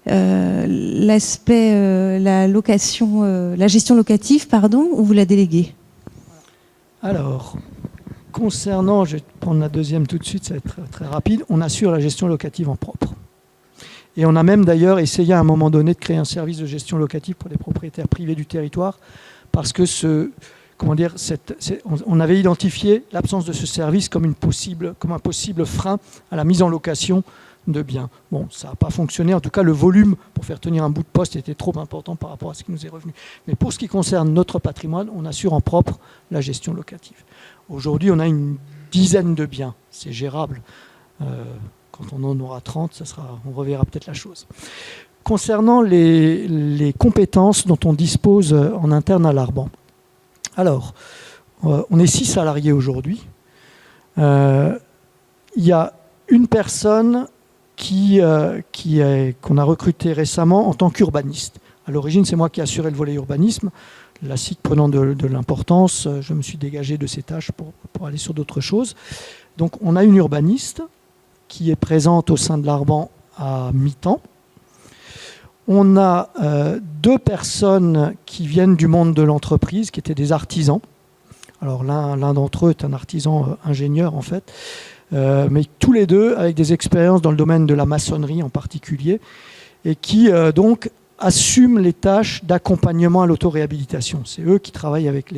l'aspect, la location, la gestion locative, ou vous la déléguez? Alors, concernant, je vais prendre la deuxième tout de suite, ça va être très rapide, on assure la gestion locative en propre. Et on a même d'ailleurs essayé à un moment donné de créer un service de gestion locative pour les propriétaires privés du territoire, parce que on avait identifié l'absence de ce service comme un possible frein à la mise en location de biens. Bon, ça n'a pas fonctionné. En tout cas, le volume pour faire tenir un bout de poste était trop important par rapport à ce qui nous est revenu. Mais pour ce qui concerne notre patrimoine, on assure en propre la gestion locative. Aujourd'hui, on a une dizaine de biens. C'est gérable. Quand on en aura 30, on reverra peut-être la chose. Concernant les compétences dont on dispose en interne à l'Arban. Alors, on est 6 salariés aujourd'hui. Il y a une personne qu'on a recrutée récemment en tant qu'urbaniste. À l'origine, c'est moi qui assurais le volet urbanisme. La SIC prenant de l'importance, je me suis dégagé de ces tâches pour aller sur d'autres choses. Donc, on a une urbaniste qui est présente au sein de l'Arban à mi-temps. On a 2 personnes qui viennent du monde de l'entreprise, qui étaient des artisans. Alors l'un d'entre eux est un artisan ingénieur en fait, mais tous les 2 avec des expériences dans le domaine de la maçonnerie en particulier, et qui donc assument les tâches d'accompagnement à l'autoréhabilitation. C'est eux qui travaillent avec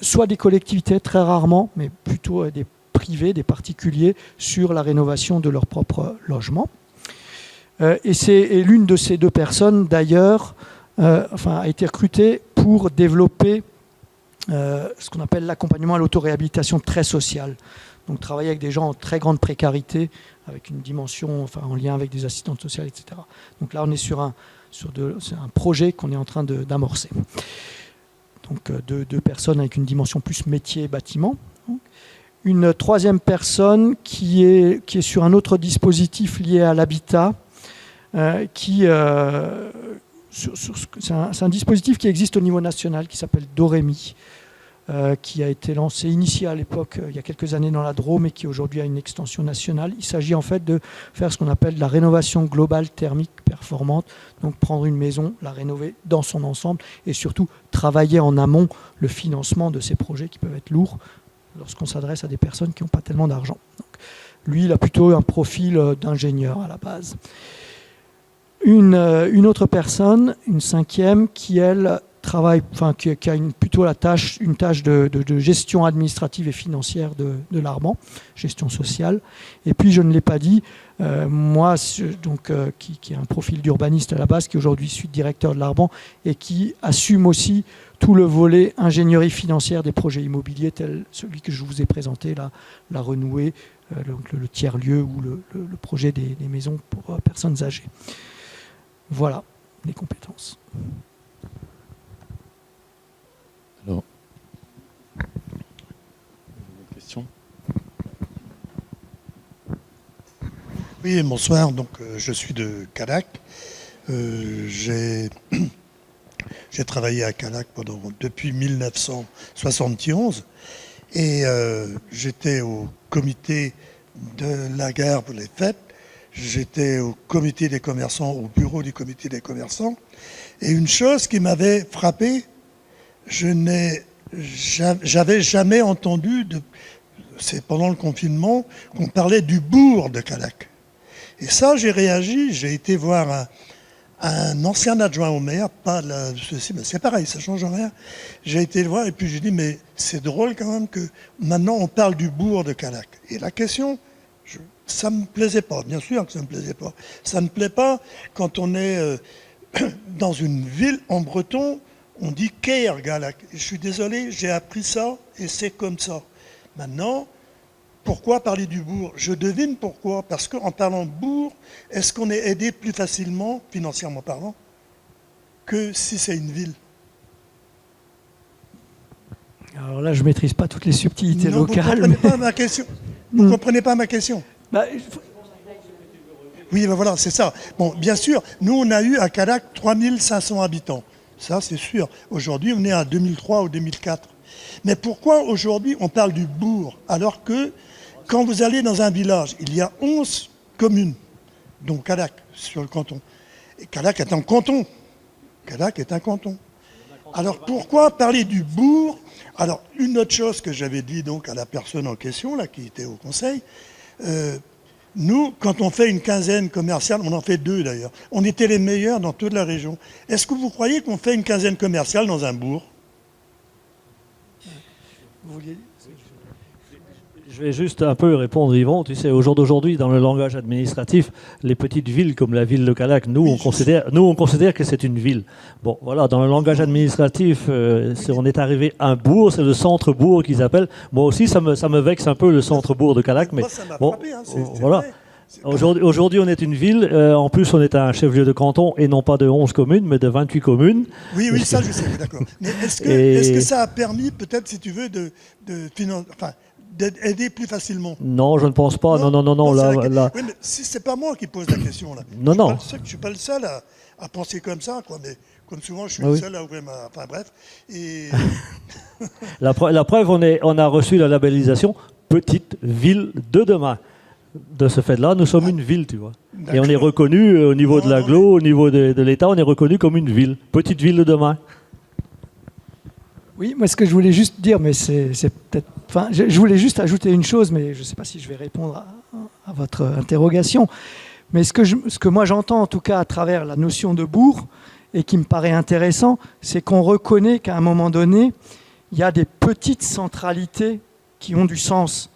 soit des collectivités très rarement, mais plutôt des privés, des particuliers, sur la rénovation de leur propre logement. Et l'une de ces 2 personnes, d'ailleurs, a été recrutée pour développer ce qu'on appelle l'accompagnement à l'autoréhabilitation très sociale. Donc travailler avec des gens en très grande précarité, avec une dimension, en lien avec des assistantes sociales, etc. Donc là, on est c'est un projet qu'on est en train d'amorcer. Donc 2 personnes avec une dimension plus métier bâtiment. Une 3e personne qui est sur un autre dispositif lié à l'habitat, qui c'est un dispositif qui existe au niveau national, qui s'appelle Dorémy, qui a été lancé, initié à l'époque, il y a quelques années dans la Drôme, et qui aujourd'hui a une extension nationale. Il s'agit en fait de faire ce qu'on appelle la rénovation globale thermique performante, donc prendre une maison, la rénover dans son ensemble, et surtout travailler en amont le financement de ces projets qui peuvent être lourds lorsqu'on s'adresse à des personnes qui n'ont pas tellement d'argent. Donc, lui, il a plutôt un profil d'ingénieur à la base. Une autre personne, une cinquième, qui elle travaille, qui a plutôt une tâche de gestion administrative et financière de l'Arban, gestion sociale. Et puis je ne l'ai pas dit, moi, qui est un profil d'urbaniste à la base, qui aujourd'hui suis directeur de l'Arban et qui assume aussi tout le volet ingénierie financière des projets immobiliers, tel celui que je vous ai présenté, la renouée, le tiers-lieu ou le projet des maisons pour personnes âgées. Voilà les compétences. Alors, une question ? Oui, bonsoir. Donc, je suis de Calac. J'ai travaillé à Calac depuis 1971 et j'étais au comité de la gare pour les fêtes. J'étais au comité des commerçants, au bureau du comité des commerçants. Et une chose qui m'avait frappé, j'avais jamais entendu, c'est pendant le confinement, qu'on parlait du bourg de Calac. Et ça, j'ai réagi, j'ai été voir un ancien adjoint au maire, pas ceci, mais c'est pareil, ça ne change rien. J'ai été le voir et puis j'ai dit, mais c'est drôle quand même que maintenant on parle du bourg de Calac. Et la question, ça ne me plaisait pas, bien sûr que ça ne me plaisait pas. Ça ne me plaît pas quand on est dans une ville en breton, on dit Caer Galac. Je suis désolé, j'ai appris ça et c'est comme ça. Maintenant, pourquoi parler du bourg ? Je devine pourquoi. Parce qu'en parlant de bourg, est-ce qu'on est aidé plus facilement, financièrement parlant, que si c'est une ville ? Alors là, je ne maîtrise pas toutes les subtilités locales. Vous ne comprenez pas ma question. Vous ne comprenez pas ma question. Oui, ben voilà, c'est ça. Bon, bien sûr, nous, on a eu à Calac 3500 habitants. Ça, c'est sûr. Aujourd'hui, on est à 2003 ou 2004. Mais pourquoi aujourd'hui on parle du bourg alors que quand vous allez dans un village, il y a 11 communes, dont Calac sur le canton. Et Calac est un canton. Calac est un canton. Alors pourquoi parler du bourg ? Alors une autre chose que j'avais dit donc à la personne en question, là, qui était au conseil, nous, quand on fait une quinzaine commerciale, on en fait 2 d'ailleurs, on était les meilleurs dans toute la région. Est-ce que vous croyez qu'on fait une quinzaine commerciale dans un bourg ? Je vais juste un peu répondre, Yvon. Tu sais, au jour d'aujourd'hui, dans le langage administratif, les petites villes comme la ville de Calac, on considère que c'est une ville. Bon, voilà, dans le langage administratif, on est arrivé à un bourg, c'est le centre-bourg qu'ils appellent. Moi aussi, ça me vexe un peu le centre-bourg de Calac, mais moi, ça m'a bon, frappé, hein, voilà. vrai. Aujourd'hui, on est une ville. En plus, on est un chef-lieu de canton et non pas de 11 communes, mais de 28 communes. Oui, ça, je sais, d'accord. Mais est-ce que ça a permis, peut-être, si tu veux, d'aider plus facilement ? Non, je ne pense pas. Non. Là. Oui, mais si c'est pas moi qui pose la question, là. Non. Je ne suis pas le seul à penser comme ça, quoi. Mais comme souvent, je suis le seul à ouvrir ma... Enfin, bref. Et... la preuve, on a reçu la labellisation Petite Ville de demain. De ce fait-là, nous sommes une ville, tu vois. D'accord. Et on est reconnu au niveau de l'agglo, au niveau de l'État, on est reconnu comme une ville. Petite ville de demain. Oui, moi ce que je voulais juste dire, mais c'est peut-être... Enfin, je voulais juste ajouter une chose, mais je ne sais pas si je vais répondre à votre interrogation. Mais ce que moi j'entends, en tout cas à travers la notion de bourg, et qui me paraît intéressant, c'est qu'on reconnaît qu'à un moment donné, il y a des petites centralités qui ont du sens.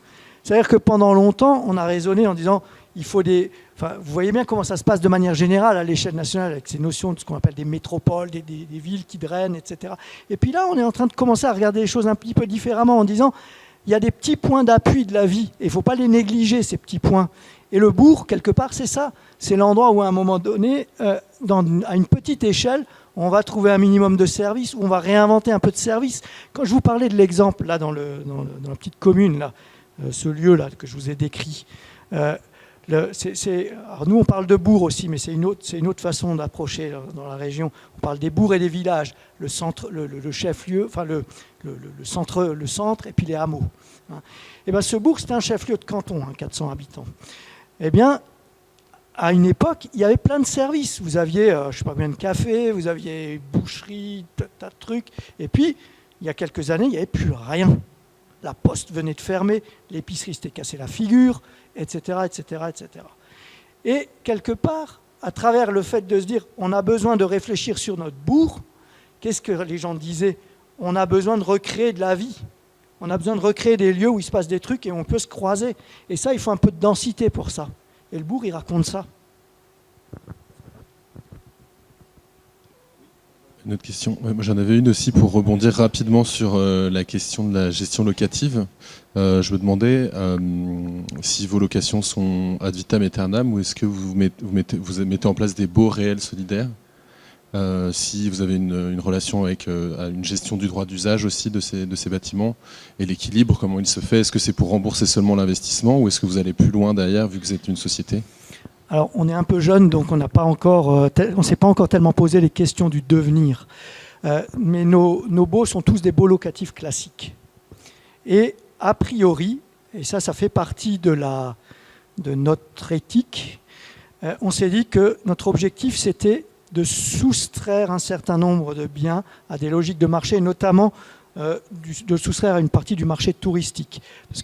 C'est-à-dire que pendant longtemps, on a raisonné en disant il faut des... Enfin, vous voyez bien comment ça se passe de manière générale à l'échelle nationale avec ces notions de ce qu'on appelle des métropoles, des villes qui drainent, etc. Et puis là, on est en train de commencer à regarder les choses un petit peu différemment en disant il y a des petits points d'appui de la vie et il ne faut pas les négliger, ces petits points. Et le bourg, quelque part, c'est ça. C'est l'endroit où, à un moment donné, à une petite échelle, on va trouver un minimum de services, où on va réinventer un peu de services. Quand je vous parlais de l'exemple, là, dans la petite commune, là, ce lieu-là que je vous ai décrit, Alors nous, on parle de bourg aussi, mais c'est une autre façon d'approcher dans la région. On parle des bourgs et des villages, le centre, le chef-lieu, enfin le centre et puis les hameaux. Et bien, ce bourg, c'était un chef-lieu de canton, 400 habitants. Eh bien, à une époque, il y avait plein de services. Vous aviez, je ne sais pas combien de cafés, vous aviez boucherie, tas de trucs. Et puis, il y a quelques années, il n'y avait plus rien. La poste venait de fermer, l'épicerie s'était cassée la figure, etc., etc., etc. Et quelque part, à travers le fait de se dire on a besoin de réfléchir sur notre bourg, qu'est-ce que les gens disaient? On a besoin de recréer de la vie. On a besoin de recréer des lieux où il se passe des trucs et on peut se croiser. Et ça, il faut un peu de densité pour ça. Et le bourg, il raconte ça. Une autre question. Moi, j'en avais une aussi pour rebondir rapidement sur la question de la gestion locative. Je me demandais si vos locations sont ad vitam aeternam ou est-ce que vous mettez en place des baux réels solidaires, si vous avez une relation avec une gestion du droit d'usage aussi de ces bâtiments et l'équilibre, comment il se fait? Est-ce que c'est pour rembourser seulement l'investissement ou est-ce que vous allez plus loin derrière vu que vous êtes une société? Alors, on est un peu jeune, donc on ne s'est pas encore tellement posé les questions du devenir. Mais nos baux sont tous des baux locatifs classiques. Et a priori, et ça fait partie de notre éthique, on s'est dit que notre objectif, c'était de soustraire un certain nombre de biens à des logiques de marché, notamment de soustraire une partie du marché touristique. Parce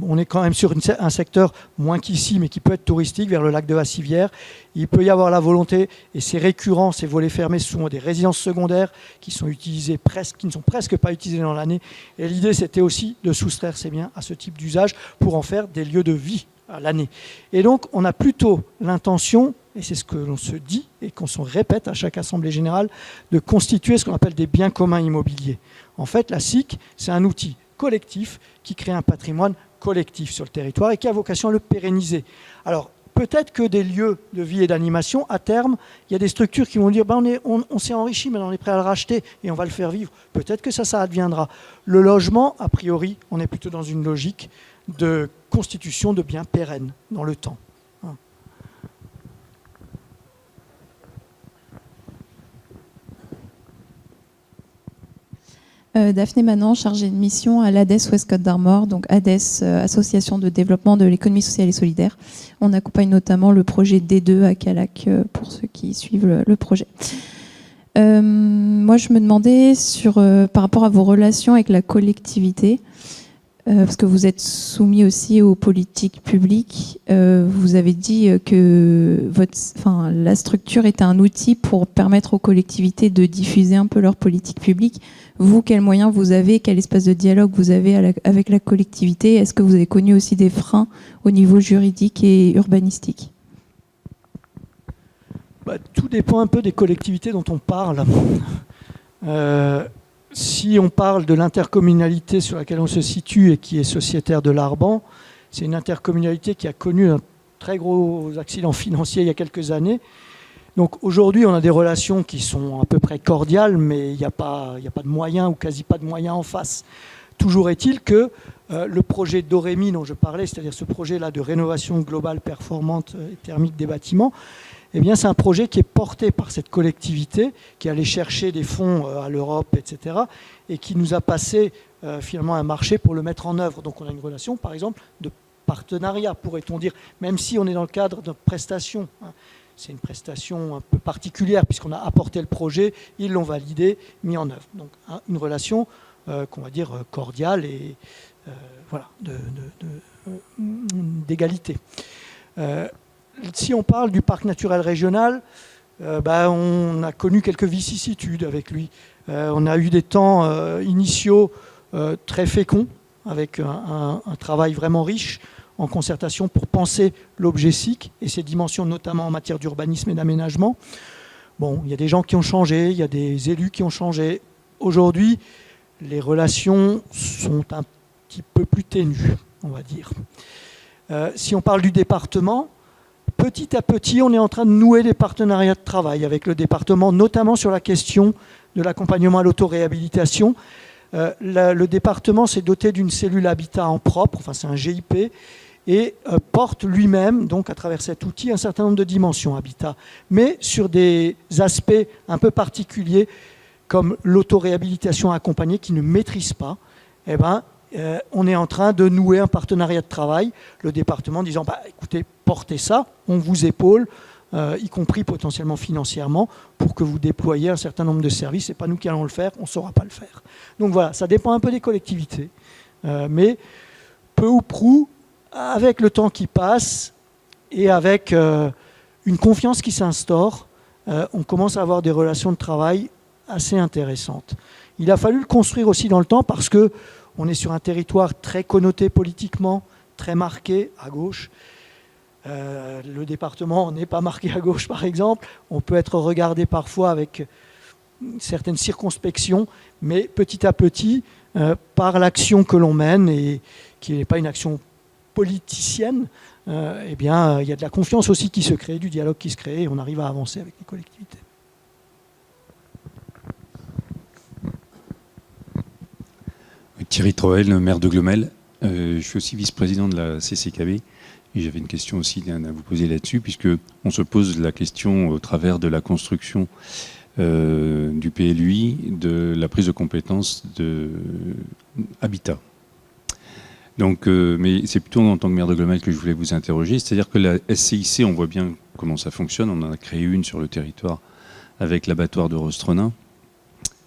on est quand même sur un secteur moins qu'ici, mais qui peut être touristique, vers le lac de Hassivière. Il peut y avoir la volonté, et c'est récurrent, ces volets fermés, ce sont des résidences secondaires qui ne sont presque pas utilisées dans l'année. Et l'idée, c'était aussi de soustraire ces biens à ce type d'usage pour en faire des lieux de vie à l'année. Et donc, on a plutôt l'intention, et c'est ce que l'on se dit et qu'on se répète à chaque assemblée générale, de constituer ce qu'on appelle des biens communs immobiliers. En fait, la SIC, c'est un outil collectif qui crée un patrimoine collectif sur le territoire et qui a vocation à le pérenniser. Alors, peut-être que des lieux de vie et d'animation, à terme, il y a des structures qui vont dire on s'est enrichi, mais on est prêt à le racheter et on va le faire vivre. Peut-être que ça adviendra. Le logement, a priori, on est plutôt dans une logique de constitution de biens pérennes dans le temps. Daphné Manon, chargée de mission à l'ADES Ouest Côte d'Armor, donc ADES, Association de développement de l'économie sociale et solidaire. On accompagne notamment le projet D2 à Calac, pour ceux qui suivent le projet. Moi, je me demandais par rapport à vos relations avec la collectivité, parce que vous êtes soumis aussi aux politiques publiques. Vous avez dit que la structure était un outil pour permettre aux collectivités de diffuser un peu leurs politiques publiques. Vous, quels moyens vous avez, quel espace de dialogue vous avez avec la collectivité? Est-ce que vous avez connu aussi des freins au niveau juridique et urbanistique? Tout dépend un peu des collectivités dont on parle. Si on parle de l'intercommunalité sur laquelle on se situe et qui est sociétaire de l'Arban, c'est une intercommunalité qui a connu un très gros accident financier il y a quelques années. Donc aujourd'hui, on a des relations qui sont à peu près cordiales, mais il n'y a pas de moyens ou quasi pas de moyens en face. Toujours est-il que le projet Dorémy dont je parlais, c'est-à-dire ce projet-là de rénovation globale performante et thermique des bâtiments, eh bien, c'est un projet qui est porté par cette collectivité, qui est allée chercher des fonds à l'Europe, etc., et qui nous a passé finalement un marché pour le mettre en œuvre. Donc on a une relation, par exemple, de partenariat, pourrait-on dire, même si on est dans le cadre de prestations. C'est une prestation un peu particulière, puisqu'on a apporté le projet, ils l'ont validé, mis en œuvre. Donc une relation qu'on va dire cordiale et d'égalité. Si on parle du parc naturel régional, on a connu quelques vicissitudes avec lui. On a eu des temps initiaux très féconds, avec un travail vraiment riche en concertation pour penser l'objet SIC et ses dimensions, notamment en matière d'urbanisme et d'aménagement. Bon, il y a des gens qui ont changé, il y a des élus qui ont changé. Aujourd'hui, les relations sont un petit peu plus ténues, on va dire. Si on parle du département, petit à petit, on est en train de nouer des partenariats de travail avec le département, notamment sur la question de l'accompagnement à l'autoréhabilitation. Le département s'est doté d'une cellule habitat en propre, enfin c'est un GIP, et porte lui-même, donc à travers cet outil, un certain nombre de dimensions Habitat, mais sur des aspects un peu particuliers, comme l'autoréhabilitation accompagnée qui ne maîtrise pas. Eh ben, on est en train de nouer un partenariat de travail, le département disant écoutez, portez ça, on vous épaule, y compris potentiellement financièrement, pour que vous déployiez un certain nombre de services. Ce n'est pas nous qui allons le faire, on ne saura pas le faire. Donc voilà, ça dépend un peu des collectivités, mais peu ou prou, avec le temps qui passe et avec une confiance qui s'instaure, on commence à avoir des relations de travail assez intéressantes. Il a fallu le construire aussi dans le temps parce qu'on est sur un territoire très connoté politiquement, très marqué à gauche. Le département n'est pas marqué à gauche, par exemple. On peut être regardé parfois avec une certaine circonspection, mais petit à petit, par l'action que l'on mène, et qui n'est pas une action politicienne, eh bien, il y a de la confiance aussi qui se crée, du dialogue qui se crée, et on arrive à avancer avec les collectivités. Thierry Troel, maire de Glomel. Je suis aussi vice-président de la CCKB. Et j'avais une question aussi à vous poser là-dessus, puisqu'on se pose la question au travers de la construction du PLUI, de la prise de compétences de Habitat. Donc, mais c'est plutôt en tant que maire de Glomel que je voulais vous interroger. C'est-à-dire que la SCIC, on voit bien comment ça fonctionne. On en a créé une sur le territoire avec l'abattoir de Rostronin.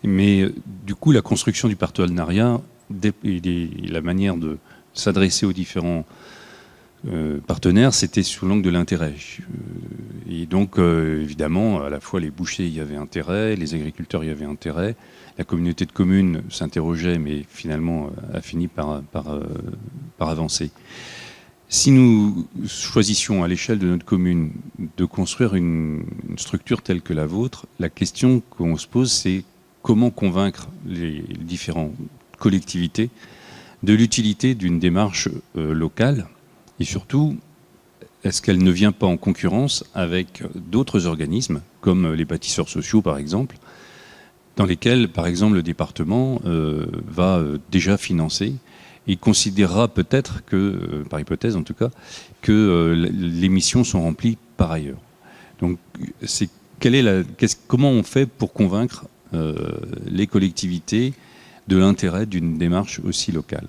Mais du coup, la construction du partenariat et la manière de s'adresser aux différents partenaires, c'était sous l'angle de l'intérêt. Et donc, évidemment, à la fois les bouchers y avaient intérêt, les agriculteurs y avaient intérêt, la communauté de communes s'interrogeait, mais finalement a fini par avancer. Si nous choisissions à l'échelle de notre commune de construire une structure telle que la vôtre, la question qu'on se pose, c'est comment convaincre les différentes collectivités de l'utilité d'une démarche locale, et surtout, est-ce qu'elle ne vient pas en concurrence avec d'autres organismes, comme les bâtisseurs sociaux par exemple, dans lesquels, par exemple, le département va déjà financer et considérera peut-être que, par hypothèse en tout cas, que les missions sont remplies par ailleurs. Donc, comment on fait pour convaincre les collectivités de l'intérêt d'une démarche aussi locale ?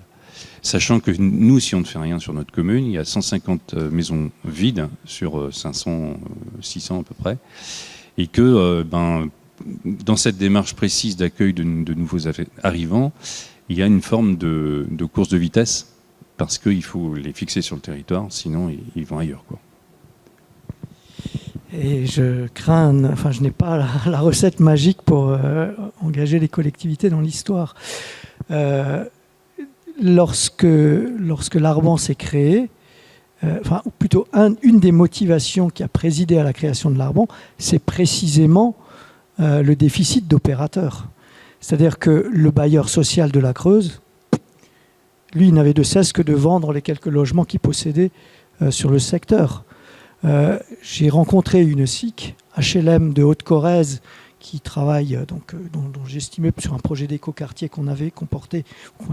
Sachant que nous, si on ne fait rien sur notre commune, il y a 150 maisons vides sur 500, 600 à peu près, et que dans cette démarche précise d'accueil de nouveaux arrivants, il y a une forme de course de vitesse, parce qu'il faut les fixer sur le territoire, sinon ils vont ailleurs, quoi. Et je n'ai pas la recette magique pour engager les collectivités dans l'histoire. Lorsque l'Arban s'est créé, ou plutôt une des motivations qui a présidé à la création de l'Arban, c'est précisément le déficit d'opérateurs. C'est-à-dire que le bailleur social de la Creuse, lui, il n'avait de cesse que de vendre les quelques logements qu'il possédait sur le secteur. J'ai rencontré une SIC, HLM de Haute-Corrèze, qui travaille, dont j'estimais sur un projet d'écoquartier qu'on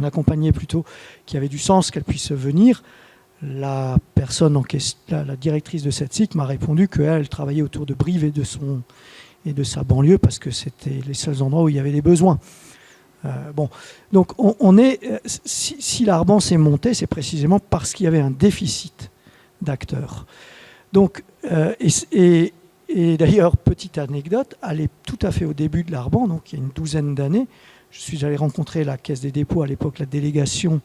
accompagnait plutôt, qui avait du sens qu'elle puisse venir. La personne en question, la directrice de cette SIC m'a répondu qu'elle travaillait autour de Brive et de sa banlieue parce que c'était les seuls endroits où il y avait des besoins. Donc si l'Arban s'est monté, c'est précisément parce qu'il y avait un déficit d'acteurs. Donc, et d'ailleurs, petite anecdote, tout à fait au début de l'Arban, donc il y a une douzaine d'années, je suis allé rencontrer la Caisse des dépôts, à l'époque la délégation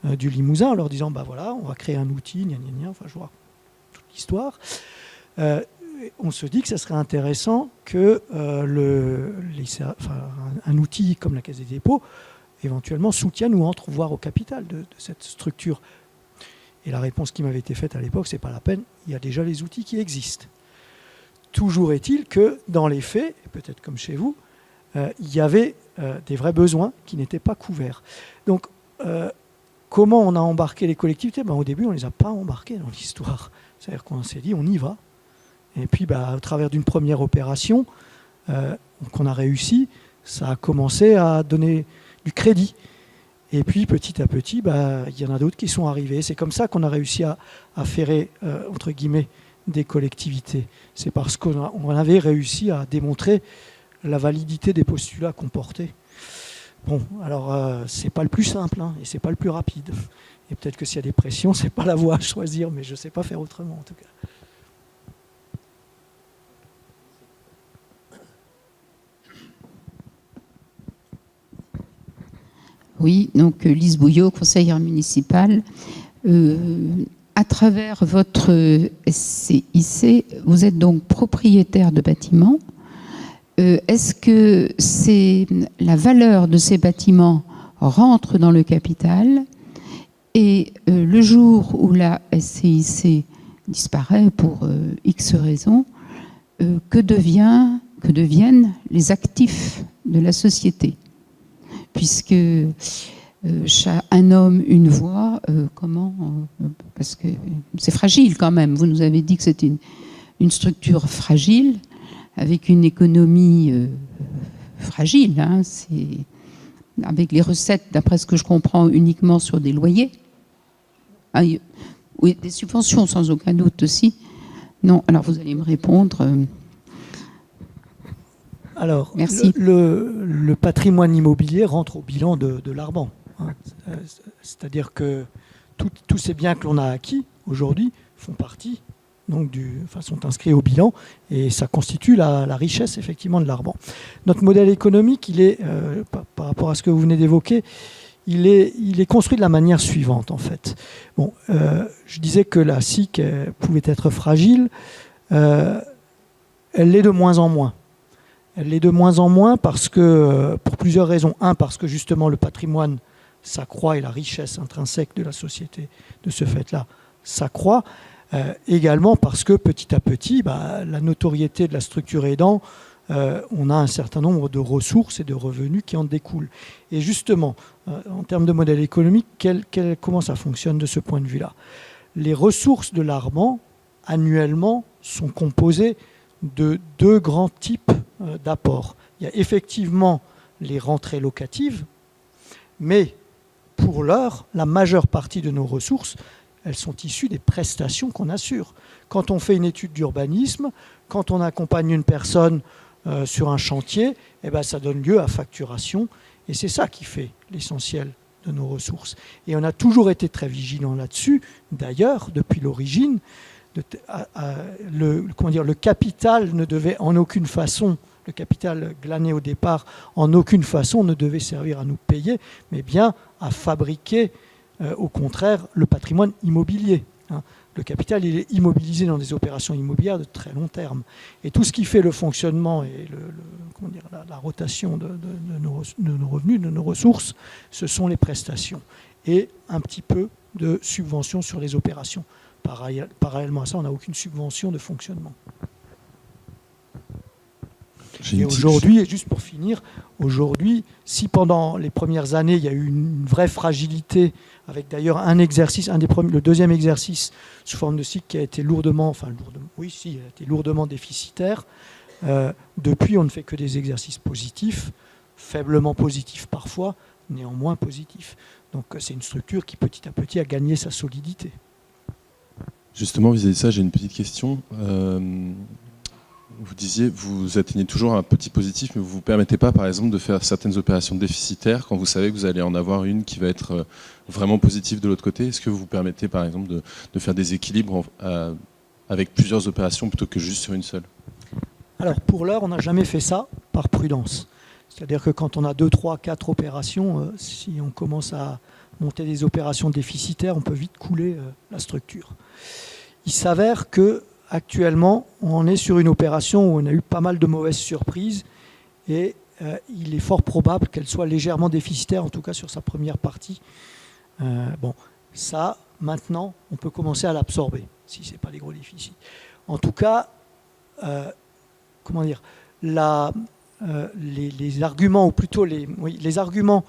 du Limousin, en leur disant, voilà, on va créer un outil, enfin je vois toute l'histoire. On se dit que ça serait intéressant que un outil comme la Caisse des dépôts, éventuellement, soutienne ou entre voir au capital de cette structure. Et la réponse qui m'avait été faite à l'époque, c'est pas la peine, il y a déjà les outils qui existent. Toujours est-il que, dans les faits, et peut-être comme chez vous, il y avait des vrais besoins qui n'étaient pas couverts. Donc, comment on a embarqué les collectivités ? Au début, on ne les a pas embarquées dans l'histoire. C'est-à-dire qu'on s'est dit, on y va. Et puis, au travers d'une première opération qu'on a réussi, ça a commencé à donner du crédit. Et puis petit à petit, il y en a d'autres qui sont arrivés. C'est comme ça qu'on a réussi à ferrer, entre guillemets, des collectivités. C'est parce qu'on avait réussi à démontrer la validité des postulats qu'on portait. Bon, alors c'est pas le plus simple, hein, et c'est pas le plus rapide. Et peut-être que s'il y a des pressions, c'est pas la voie à choisir, mais je sais pas faire autrement en tout cas. Oui, donc Lise Bouillot, conseillère municipale. À travers votre SCIC, vous êtes donc propriétaire de bâtiments. Est-ce que la valeur de ces bâtiments rentre dans le capital et le jour où la SCIC disparaît pour X raisons, que deviennent les actifs de la société? Puisque un homme, une voix, parce que c'est fragile quand même. Vous nous avez dit que c'était une structure fragile, avec une économie fragile. Hein, avec les recettes, d'après ce que je comprends, uniquement sur des loyers. Ah, oui, des subventions, sans aucun doute aussi. Non, alors vous allez me répondre. Alors, merci. Le patrimoine immobilier rentre au bilan de l'Arban. Hein. C'est-à-dire que tous ces biens que l'on a acquis aujourd'hui font partie, donc sont inscrits au bilan, et ça constitue la richesse effectivement de l'Arban. Notre modèle économique, il est, par rapport à ce que vous venez d'évoquer, il est construit de la manière suivante en fait. Bon, je disais que la SIC pouvait être fragile, elle l'est de moins en moins. Elle l'est de moins en moins parce que, pour plusieurs raisons. Un, parce que justement le patrimoine s'accroît et la richesse intrinsèque de la société, de ce fait-là, s'accroît. Également parce que petit à petit, la notoriété de la structure aidant, on a un certain nombre de ressources et de revenus qui en découlent. Et justement, en termes de modèle économique, comment ça fonctionne de ce point de vue-là? Les ressources de l'Arban, annuellement, sont composées de deux grands types d'apports. Il y a effectivement les rentrées locatives, mais pour l'heure, la majeure partie de nos ressources, elles sont issues des prestations qu'on assure. Quand on fait une étude d'urbanisme, quand on accompagne une personne sur un chantier, ça donne lieu à facturation, et c'est ça qui fait l'essentiel de nos ressources. Et on a toujours été très vigilants là-dessus, d'ailleurs, depuis l'origine. Le capital ne devait en aucune façon, le capital glané au départ, en aucune façon ne devait servir à nous payer, mais bien à fabriquer, au contraire, le patrimoine immobilier. Hein. Le capital, il est immobilisé dans des opérations immobilières de très long terme. Et tout ce qui fait le fonctionnement et la rotation de nos revenus, de nos ressources, ce sont les prestations. Et un petit peu de subventions sur les opérations. Parallèlement à ça, on n'a aucune subvention de fonctionnement. Et aujourd'hui, et juste pour finir, aujourd'hui, si pendant les premières années, il y a eu une vraie fragilité, avec d'ailleurs un exercice, le deuxième exercice sous forme de cycle qui a été lourdement déficitaire, depuis on ne fait que des exercices positifs, faiblement positifs parfois, néanmoins positifs. Donc c'est une structure qui petit à petit a gagné sa solidité. Justement, vis-à-vis de ça, j'ai une petite question. Vous disiez, vous atteignez toujours un petit positif, mais vous ne vous permettez pas, par exemple, de faire certaines opérations déficitaires quand vous savez que vous allez en avoir une qui va être vraiment positive de l'autre côté. Est-ce que vous vous permettez, par exemple, de faire des équilibres avec plusieurs opérations plutôt que juste sur une seule? Alors, pour l'heure, on n'a jamais fait ça par prudence. C'est-à-dire que quand on a 2, 3, 4 opérations, si on commence à monter des opérations déficitaires, on peut vite couler la structure. Il s'avère que actuellement, on est sur une opération où on a eu pas mal de mauvaises surprises et il est fort probable qu'elle soit légèrement déficitaire, en tout cas sur sa première partie. Ça, maintenant, on peut commencer à l'absorber, si ce n'est pas des gros déficits. En tout cas, les arguments, ou plutôt les arguments,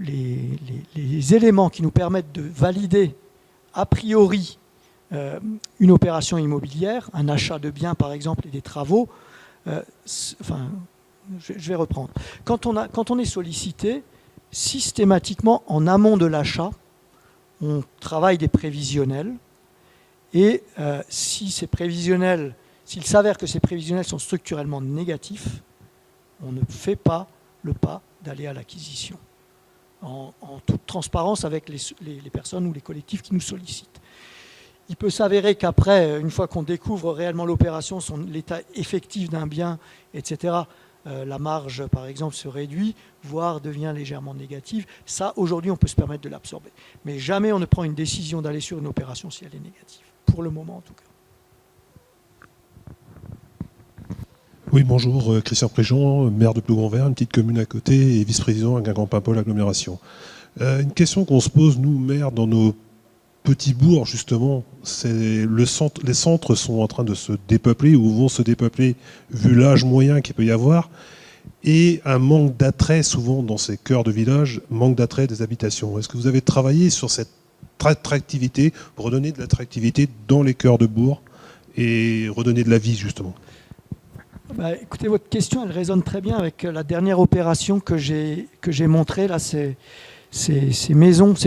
les éléments qui nous permettent de valider a priori une opération immobilière, un achat de biens par exemple et des travaux, je vais reprendre. Quand on est sollicité, systématiquement, en amont de l'achat, on travaille des prévisionnels. Et s'il s'avère que ces prévisionnels sont structurellement négatifs, on ne fait pas le pas d'aller à l'acquisition, en toute transparence avec les personnes ou les collectifs qui nous sollicitent. Il peut s'avérer qu'après, une fois qu'on découvre réellement l'opération, l'état effectif d'un bien, etc., la marge, par exemple, se réduit, voire devient légèrement négative. Ça, aujourd'hui, on peut se permettre de l'absorber. Mais jamais on ne prend une décision d'aller sur une opération si elle est négative, pour le moment en tout cas. Oui, bonjour, Christian Préjean, maire de Plogonvert, une petite commune à côté, et vice-président à Guingamp-Paimpol agglomération. Une question qu'on se pose, nous, maires, dans nos petits bourgs, justement, c'est les centres sont en train de se dépeupler, ou vont se dépeupler, vu l'âge moyen qu'il peut y avoir, et un manque d'attrait, souvent, dans ces cœurs de village, manque d'attrait des habitations. Est-ce que vous avez travaillé sur cette attractivité, pour redonner de l'attractivité dans les cœurs de bourg, et redonner de la vie, justement ? Écoutez, votre question, elle résonne très bien avec la dernière opération que j'ai montrée. Là, ces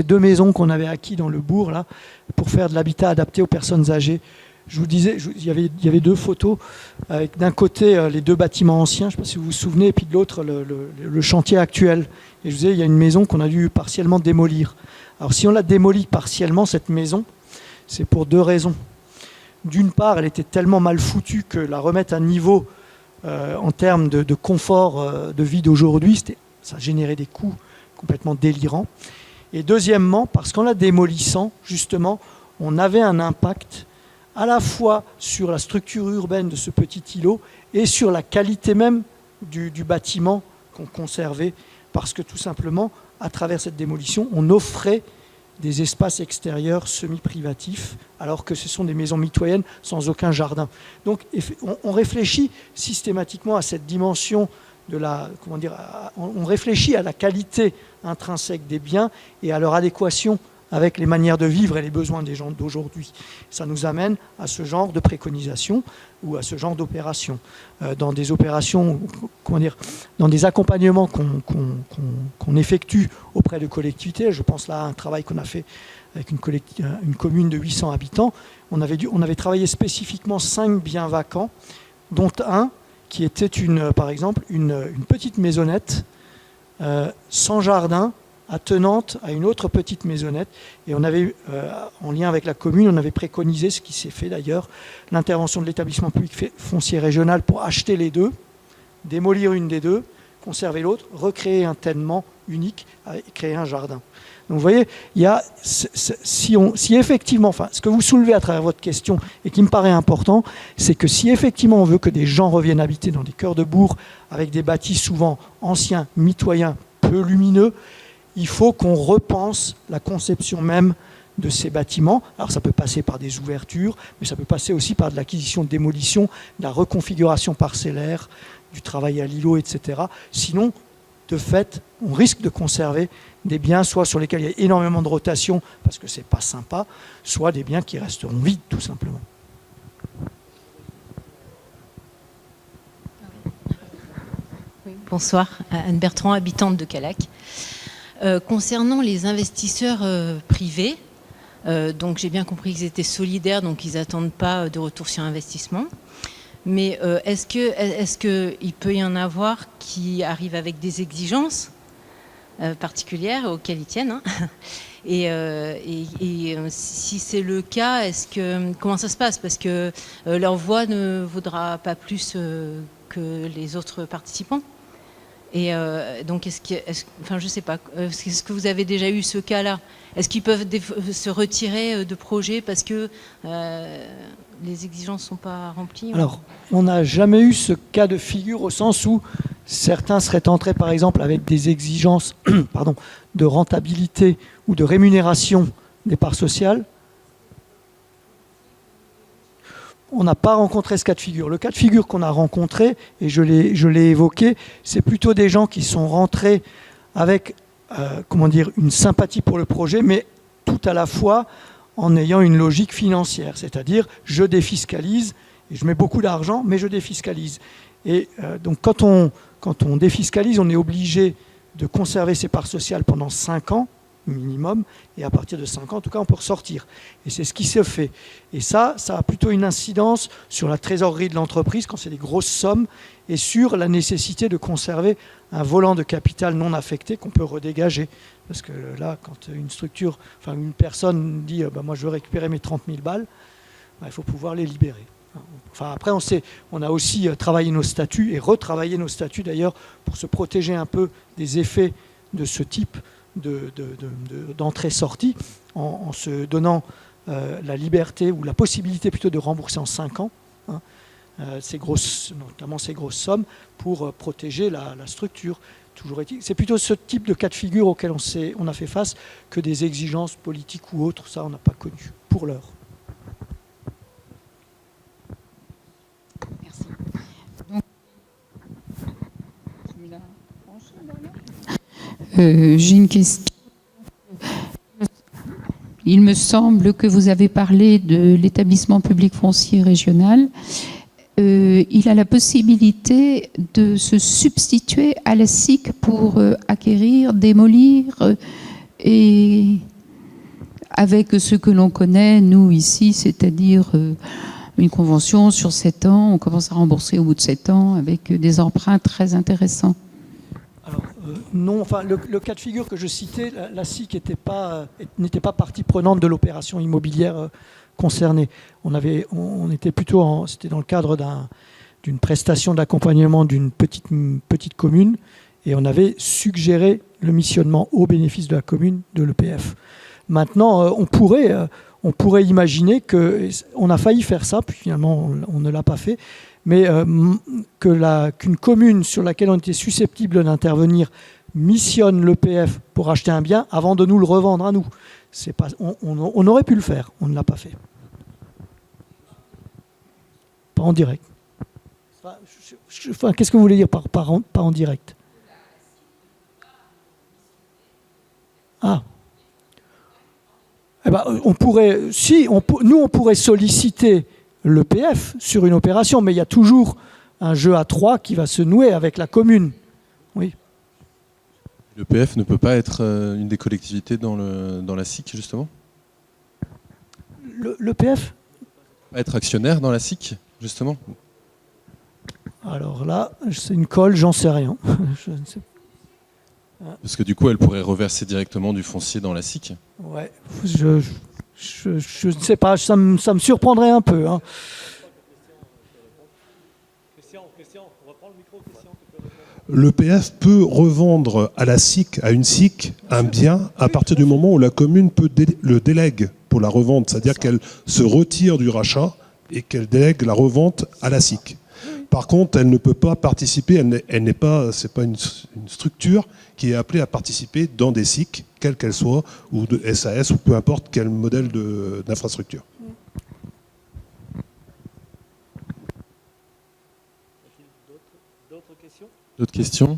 deux maisons qu'on avait acquises dans le bourg là, pour faire de l'habitat adapté aux personnes âgées. Je vous disais, il y avait deux photos, avec d'un côté les deux bâtiments anciens, je ne sais pas si vous vous souvenez, et puis de l'autre le chantier actuel. Et je vous disais, il y a une maison qu'on a dû partiellement démolir. Alors si on l'a démolie partiellement, cette maison, c'est pour deux raisons. D'une part, elle était tellement mal foutue que la remettre à niveau en termes de confort de vie d'aujourd'hui, ça générait des coûts complètement délirants. Et deuxièmement, parce qu'en la démolissant, justement, on avait un impact à la fois sur la structure urbaine de ce petit îlot et sur la qualité même du bâtiment qu'on conservait, parce que tout simplement, à travers cette démolition, on offrait des espaces extérieurs semi-privatifs, alors que ce sont des maisons mitoyennes sans aucun jardin. Donc on réfléchit systématiquement à cette dimension de la, on réfléchit à la qualité intrinsèque des biens et à leur adéquation avec les manières de vivre et les besoins des gens d'aujourd'hui. Ça nous amène à ce genre de préconisation ou à ce genre d'opération. Dans des opérations, dans des accompagnements qu'on effectue auprès de collectivités, je pense là à un travail qu'on a fait avec une commune de 800 habitants, on avait travaillé spécifiquement 5 biens vacants, dont un qui était par exemple une petite maisonnette sans jardin, attenante à une autre petite maisonnette. Et on avait, en lien avec la commune, on avait préconisé, ce qui s'est fait d'ailleurs, l'intervention de l'établissement public foncier régional pour acheter les deux, démolir une des deux, conserver l'autre, recréer un ténement unique et créer un jardin. Donc vous voyez, il y a, si effectivement, enfin, ce que vous soulevez à travers votre question et qui me paraît important, c'est que si effectivement on veut que des gens reviennent habiter dans des cœurs de bourg avec des bâtis souvent anciens, mitoyens, peu lumineux, il faut qu'on repense la conception même de ces bâtiments. Alors ça peut passer par des ouvertures, mais ça peut passer aussi par de l'acquisition, de démolition, de la reconfiguration parcellaire, du travail à l'îlot, etc. Sinon, de fait, on risque de conserver des biens soit sur lesquels il y a énormément de rotation parce que c'est pas sympa, soit des biens qui resteront vides tout simplement. Oui, bonsoir, Anne Bertrand, habitante de Calac. Concernant les investisseurs privés, donc j'ai bien compris qu'ils étaient solidaires, donc ils n'attendent pas de retour sur investissement. Mais est-ce qu'il peut y en avoir qui arrivent avec des exigences particulières auxquelles ils tiennent, hein. Et si c'est le cas, comment ça se passe? Parce que leur voix ne vaudra pas plus que les autres participants. Et donc, enfin, je sais pas, est-ce que vous avez déjà eu ce cas-là? Est-ce qu'ils peuvent se retirer de projets parce que les exigences ne sont pas remplies? Alors, on n'a jamais eu ce cas de figure au sens où certains seraient entrés, par exemple, avec des exigences de rentabilité ou de rémunération des parts sociales. On n'a pas rencontré ce cas de figure. Le cas de figure qu'on a rencontré, et je l'ai évoqué, c'est plutôt des gens qui sont rentrés avec une sympathie pour le projet, mais tout à la fois en ayant une logique financière. C'est-à-dire, je défiscalise, et je mets beaucoup d'argent, mais je défiscalise. Et donc, quand on défiscalise, on est obligé de conserver ses parts sociales pendant 5 ans minimum, et à partir de 5 ans, en tout cas, on peut ressortir. Et c'est ce qui se fait. Et ça a plutôt une incidence sur la trésorerie de l'entreprise, quand c'est des grosses sommes, et sur la nécessité de conserver un volant de capital non affecté qu'on peut redégager. Parce que là, quand une personne dit moi je veux récupérer mes 30 000 balles, il faut pouvoir les libérer. Enfin, après, on a aussi travaillé nos statuts, et retravaillé nos statuts d'ailleurs, pour se protéger un peu des effets de ce type d'entrée-sortie, en se donnant la liberté, ou la possibilité plutôt, de rembourser en 5 ans, notamment ces grosses sommes, pour protéger la structure. C'est plutôt ce type de cas de figure auquel on a fait face, que des exigences politiques ou autres. Ça, on n'a pas connu pour l'heure. Merci. J'ai une question. Il me semble que vous avez parlé de l'établissement public foncier régional. Il a la possibilité de se substituer à la SIC pour acquérir, démolir, et avec ce que l'on connaît, nous, ici, c'est-à-dire une convention sur 7 ans, on commence à rembourser au bout de 7 ans, avec des emprunts très intéressants. Alors, non, enfin, le cas de figure que je citais, la SIC n'était pas partie prenante de l'opération immobilière concernée. C'était dans le cadre d'une prestation d'accompagnement d'une petite commune, et on avait suggéré le missionnement au bénéfice de la commune de l'EPF. Maintenant, on pourrait imaginer on a failli faire ça, puis finalement on ne l'a pas fait, mais qu'une commune sur laquelle on était susceptible d'intervenir missionne l'EPF pour acheter un bien avant de nous le revendre à nous. On aurait pu le faire, on ne l'a pas fait. Pas en direct. Qu'est-ce que vous voulez dire par en direct? Ah. Eh ben, on pourrait solliciter l'EPF sur une opération, mais il y a toujours un jeu à 3 qui va se nouer avec la commune. Oui. L'EPF ne peut pas être une des collectivités dans la SIC, justement? L'EPF Être actionnaire dans la SIC, justement? Alors là, c'est une colle, j'en sais rien. Je ne sais pas. Parce que du coup, elle pourrait reverser directement du foncier dans la SIC. Ouais, je ne sais pas, ça me surprendrait un peu. Hein. L'EPF peut revendre à la SIC, à une SIC, un bien à partir du moment où la commune le délègue pour la revente. C'est-à-dire qu'elle se retire du rachat et qu'elle délègue la revente à la SIC. Par contre, elle ne peut pas participer, c'est pas une structure qui est appelée à participer dans des SIC, quelles qu'elles soient, ou de SAS, ou peu importe quel modèle d'infrastructure. D'autres questions?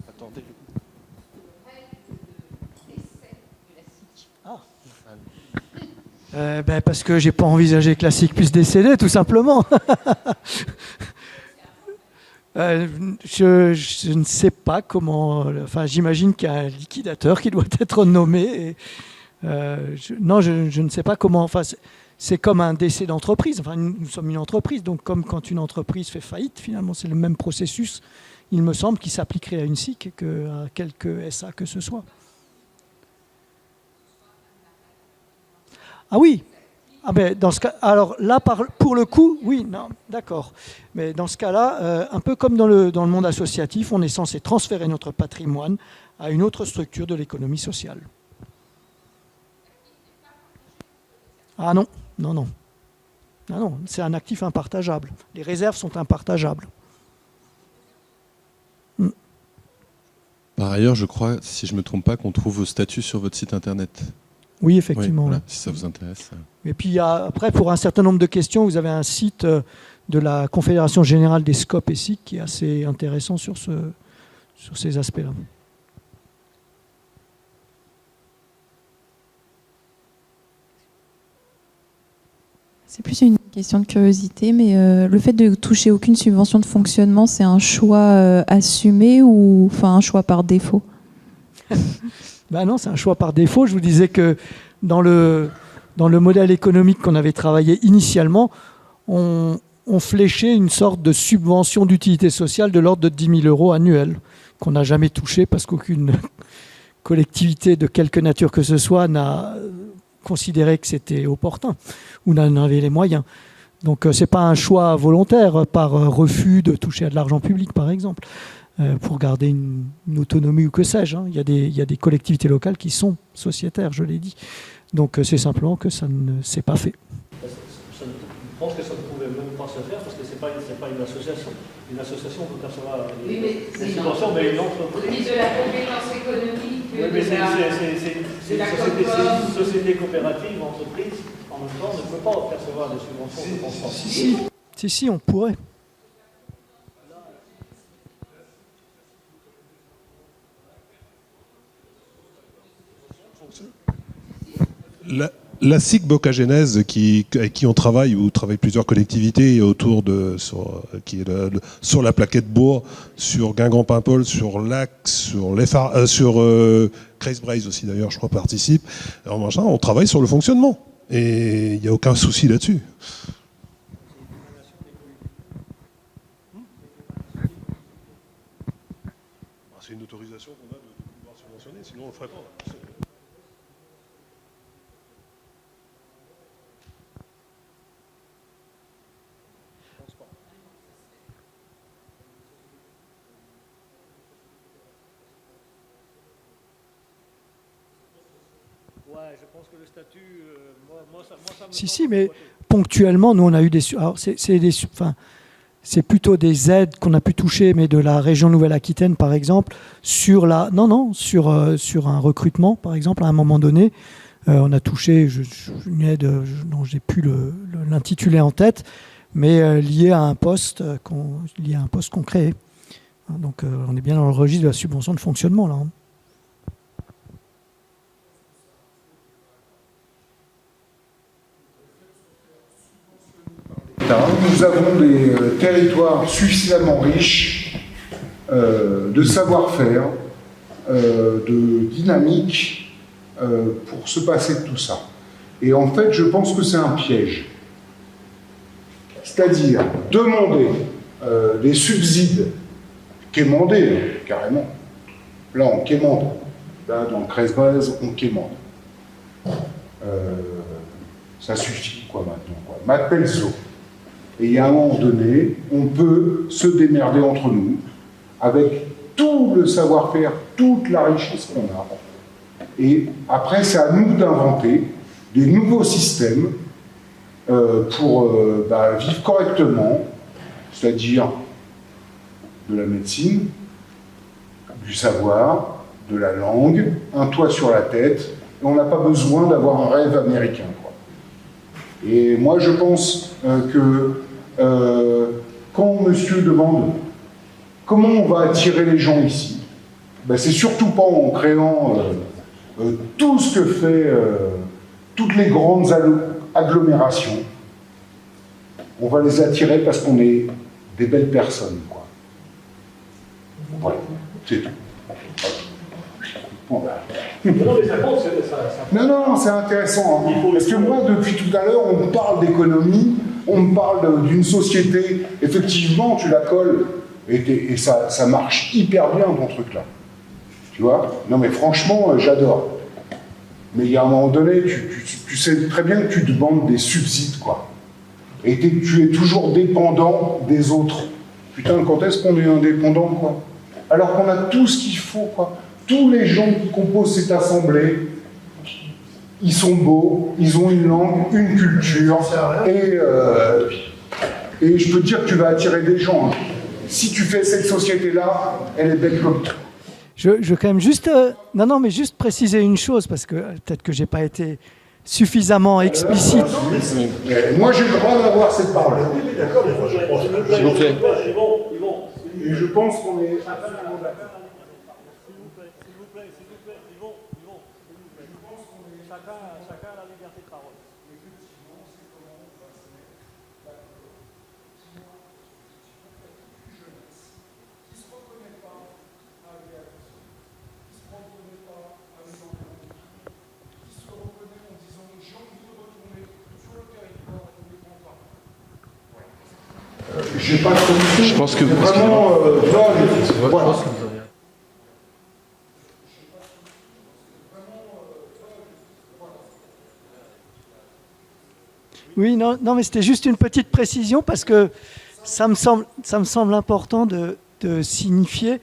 Attendez. Parce que j'ai pas envisagé que la SIC puisse décéder, tout simplement. Je ne sais pas comment. Enfin, j'imagine qu'il y a un liquidateur qui doit être nommé. Je ne sais pas comment. Enfin, c'est comme un décès d'entreprise. Enfin, nous sommes une entreprise, donc comme quand une entreprise fait faillite, finalement, c'est le même processus. Il me semble qu'il s'appliquerait à une SIC qu'à quelque SA que ce soit. Ah oui. Ah ben dans ce cas, alors là, pour le coup, oui, non, d'accord. Mais dans ce cas-là, un peu comme dans le monde associatif, on est censé transférer notre patrimoine à une autre structure de l'économie sociale. Ah non, non, non. Ah non, c'est un actif impartageable. Les réserves sont impartageables. Par ailleurs, je crois, si je ne me trompe pas, qu'on trouve vos statuts sur votre site internet. Oui, effectivement. Oui, voilà, si ça vous intéresse. Et puis après, pour un certain nombre de questions, vous avez un site de la Confédération Générale des SCOP et SIC qui est assez intéressant sur ces aspects-là. C'est plus une question de curiosité, mais le fait de toucher aucune subvention de fonctionnement, c'est un choix assumé ou enfin un choix par défaut? Ben non, c'est un choix par défaut. Je vous disais que dans le modèle économique qu'on avait travaillé initialement, on fléchait une sorte de subvention d'utilité sociale de l'ordre de 10 000 € annuels, qu'on n'a jamais touché parce qu'aucune collectivité de quelque nature que ce soit n'a considéré que c'était opportun ou n'en avait les moyens. Donc ce n'est pas un choix volontaire par refus de toucher à de l'argent public, par exemple, pour garder une autonomie ou que sais-je. Hein. Il y a des collectivités locales qui sont sociétaires, je l'ai dit. Donc c'est simplement que ça ne s'est pas fait. Je pense que ça ne pouvait même pas se faire parce que ce n'est pas une association. Une association peut percevoir des subventions, mais une entreprise. de la compétence économique. Oui, mais c'est une société coopérative, entreprise, en même temps, ne peut pas percevoir des subventions, je pense pas. Si, on pourrait. La SIC Bocagénèse, avec qui on travaille, où travaillent plusieurs collectivités autour qui est sur la plaquette bourg, sur Guingamp-Paimpol, sur l'Axe, sur Creil-Braze aussi d'ailleurs, je crois, participe. Alors, machin, on travaille sur le fonctionnement. Et il n'y a aucun souci là-dessus. C'est une autorisation qu'on a de pouvoir subventionner, sinon on ne le ferait pas. Ouais, je pense que le statut, ça me Si, mais ponctuellement, nous, on a eu des... Alors, c'est plutôt des aides qu'on a pu toucher, mais de la région Nouvelle-Aquitaine, par exemple, sur un recrutement, par exemple, à un moment donné. On a touché une aide dont j'ai plus l'intitulé en tête, mais liée à un poste qu'on créait. Donc, on est bien dans le registre de la subvention de fonctionnement, là. Nous avons des territoires suffisamment riches de savoir-faire, de dynamique pour se passer de tout ça. Et en fait, je pense que c'est un piège. C'est-à-dire demander des subsides, quémander carrément. Là, on quémande. Là, dans le Creil-Braze, on quémande. Ça suffit, quoi, maintenant. Matpelzo. Et il y a un moment donné, on peut se démerder entre nous avec tout le savoir-faire, toute la richesse qu'on a. Et après, c'est à nous d'inventer des nouveaux systèmes pour vivre correctement, c'est-à-dire de la médecine, du savoir, de la langue, un toit sur la tête. Et on n'a pas besoin d'avoir un rêve américain, quoi. Et moi, je pense que quand monsieur demande comment on va attirer les gens ici, c'est surtout pas en créant tout ce que fait toutes les grandes agglomérations. On va les attirer parce qu'on est des belles personnes, quoi. Voilà, c'est tout. Bon, non, c'est intéressant. Hein. Parce que moi, depuis tout à l'heure, on me parle d'économie, on me parle d'une société. Effectivement, tu la colles et ça marche hyper bien, ton truc-là. Tu vois? Non, mais franchement, j'adore. Mais il y a un moment donné, tu sais très bien que tu demandes des subsides, quoi. Et tu es toujours dépendant des autres. Putain, quand est-ce qu'on est indépendant, quoi? Alors qu'on a tout ce qu'il faut, quoi. Tous les gens qui composent cette assemblée, ils sont beaux, ils ont une langue, une culture, et je peux te dire que tu vas attirer des gens. Hein. Si tu fais cette société-là, elle est belle comme toi. Je veux quand même juste, mais juste préciser une chose, parce que peut-être que j'ai pas été suffisamment explicite. Moi, j'ai le droit d'avoir cette parole. D'accord, s'il vous plaît. Et je pense qu'on est absolument d'accord. Chacun a la liberté de parole. j'ai pas de solution. Je pense que vraiment, voilà. Oui, non, mais c'était juste une petite précision parce que ça me semble important de signifier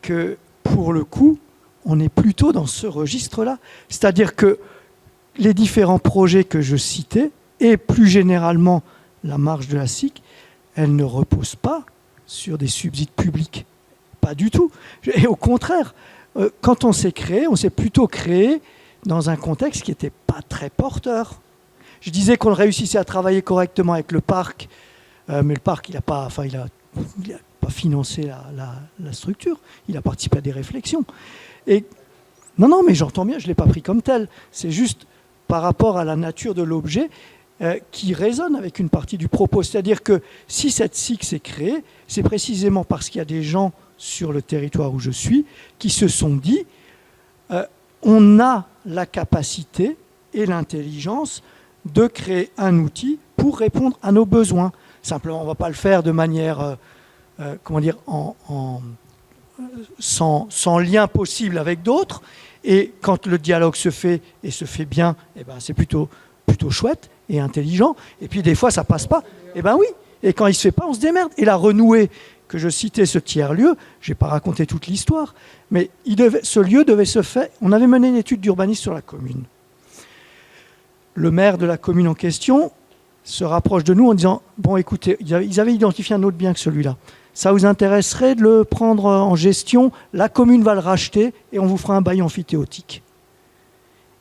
que, pour le coup, on est plutôt dans ce registre-là. C'est-à-dire que les différents projets que je citais, et plus généralement la marge de la SIC, elle ne repose pas sur des subsides publics. Pas du tout. Et au contraire, quand on s'est plutôt créé dans un contexte qui n'était pas très porteur. Je disais qu'on réussissait à travailler correctement avec le parc, mais le parc, il n'a pas financé la structure. Il a participé à des réflexions. Et non, mais j'entends bien, je ne l'ai pas pris comme tel. C'est juste par rapport à la nature de l'objet qui résonne avec une partie du propos. C'est-à-dire que si cette SIC s'est créée, c'est précisément parce qu'il y a des gens sur le territoire où je suis qui se sont dit on a la capacité et l'intelligence de créer un outil pour répondre à nos besoins. Simplement, on ne va pas le faire de manière, sans lien possible avec d'autres. Et quand le dialogue se fait, et se fait bien, eh ben, c'est plutôt chouette et intelligent. Et puis des fois, ça passe pas. Eh bien oui. Et quand il ne se fait pas, on se démerde. Et la renouée, que je citais, ce tiers-lieu, je n'ai pas raconté toute l'histoire, mais ce lieu devait se faire. On avait mené une étude d'urbanisme sur la commune. Le maire de la commune en question se rapproche de nous en disant « Bon, écoutez, ils avaient identifié un autre bien que celui-là. Ça vous intéresserait de le prendre en gestion? La commune va le racheter et on vous fera un bail amphithéotique. »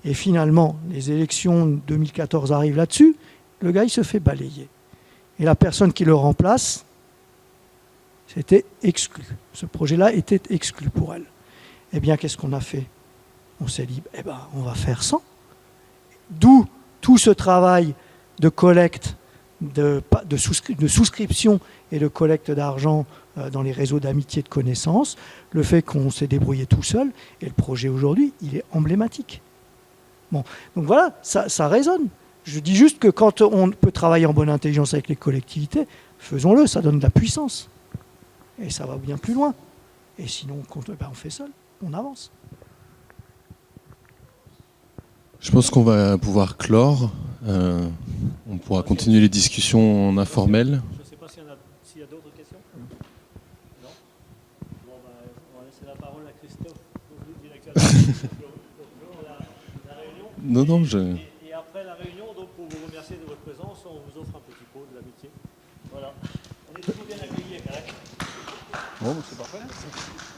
Et finalement, les élections 2014 arrivent là-dessus. Le gars, il se fait balayer. Et la personne qui le remplace, c'était exclu. Ce projet-là était exclu pour elle. Eh bien, qu'est-ce qu'on a fait? On s'est dit « Eh ben, on va faire 100. » D'où tout ce travail de collecte, de souscription et de collecte d'argent dans les réseaux d'amitié de connaissances, le fait qu'on s'est débrouillé tout seul, et le projet aujourd'hui, il est emblématique. Bon, donc voilà, ça résonne. Je dis juste que quand on peut travailler en bonne intelligence avec les collectivités, faisons-le, ça donne de la puissance. Et ça va bien plus loin. Et sinon, on fait seul, on avance. Je pense qu'on va pouvoir clore. On pourra continuer les discussions en informel. Je ne sais pas s'il y a d'autres questions. Non. Bon, on va laisser la parole à Christophe, directeur de la réunion. Non, Et après la réunion, donc, pour vous remercier de votre présence, on vous offre un petit pot de l'amitié. Voilà. On est toujours bien accueillis à Calac. Bon, c'est parfait.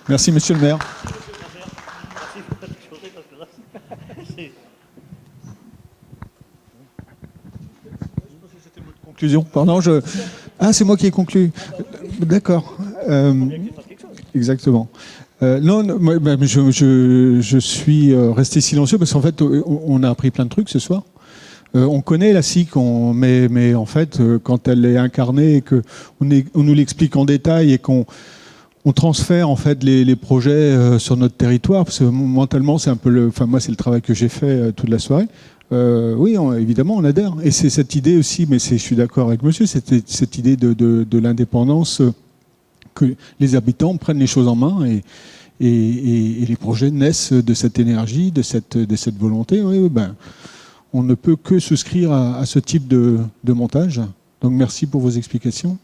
Merci, monsieur le maire. Merci pour votre chose, parce que là, c'est... Conclusion, pardon, Ah, c'est moi qui ai conclu. D'accord. Exactement. Non, je suis resté silencieux parce qu'en fait, on a appris plein de trucs ce soir. On connaît la SIC, mais en fait, quand elle est incarnée et qu'on nous l'explique en détail et qu'on transfère en fait les projets sur notre territoire, parce que mentalement, c'est un peu moi, c'est le travail que j'ai fait toute la soirée. Oui, évidemment, on adhère. Et c'est cette idée aussi, mais je suis d'accord avec monsieur, cette idée de l'indépendance, que les habitants prennent les choses en main et les projets naissent de cette énergie, de cette volonté. Oui, on ne peut que souscrire à ce type de montage. Donc merci pour vos explications.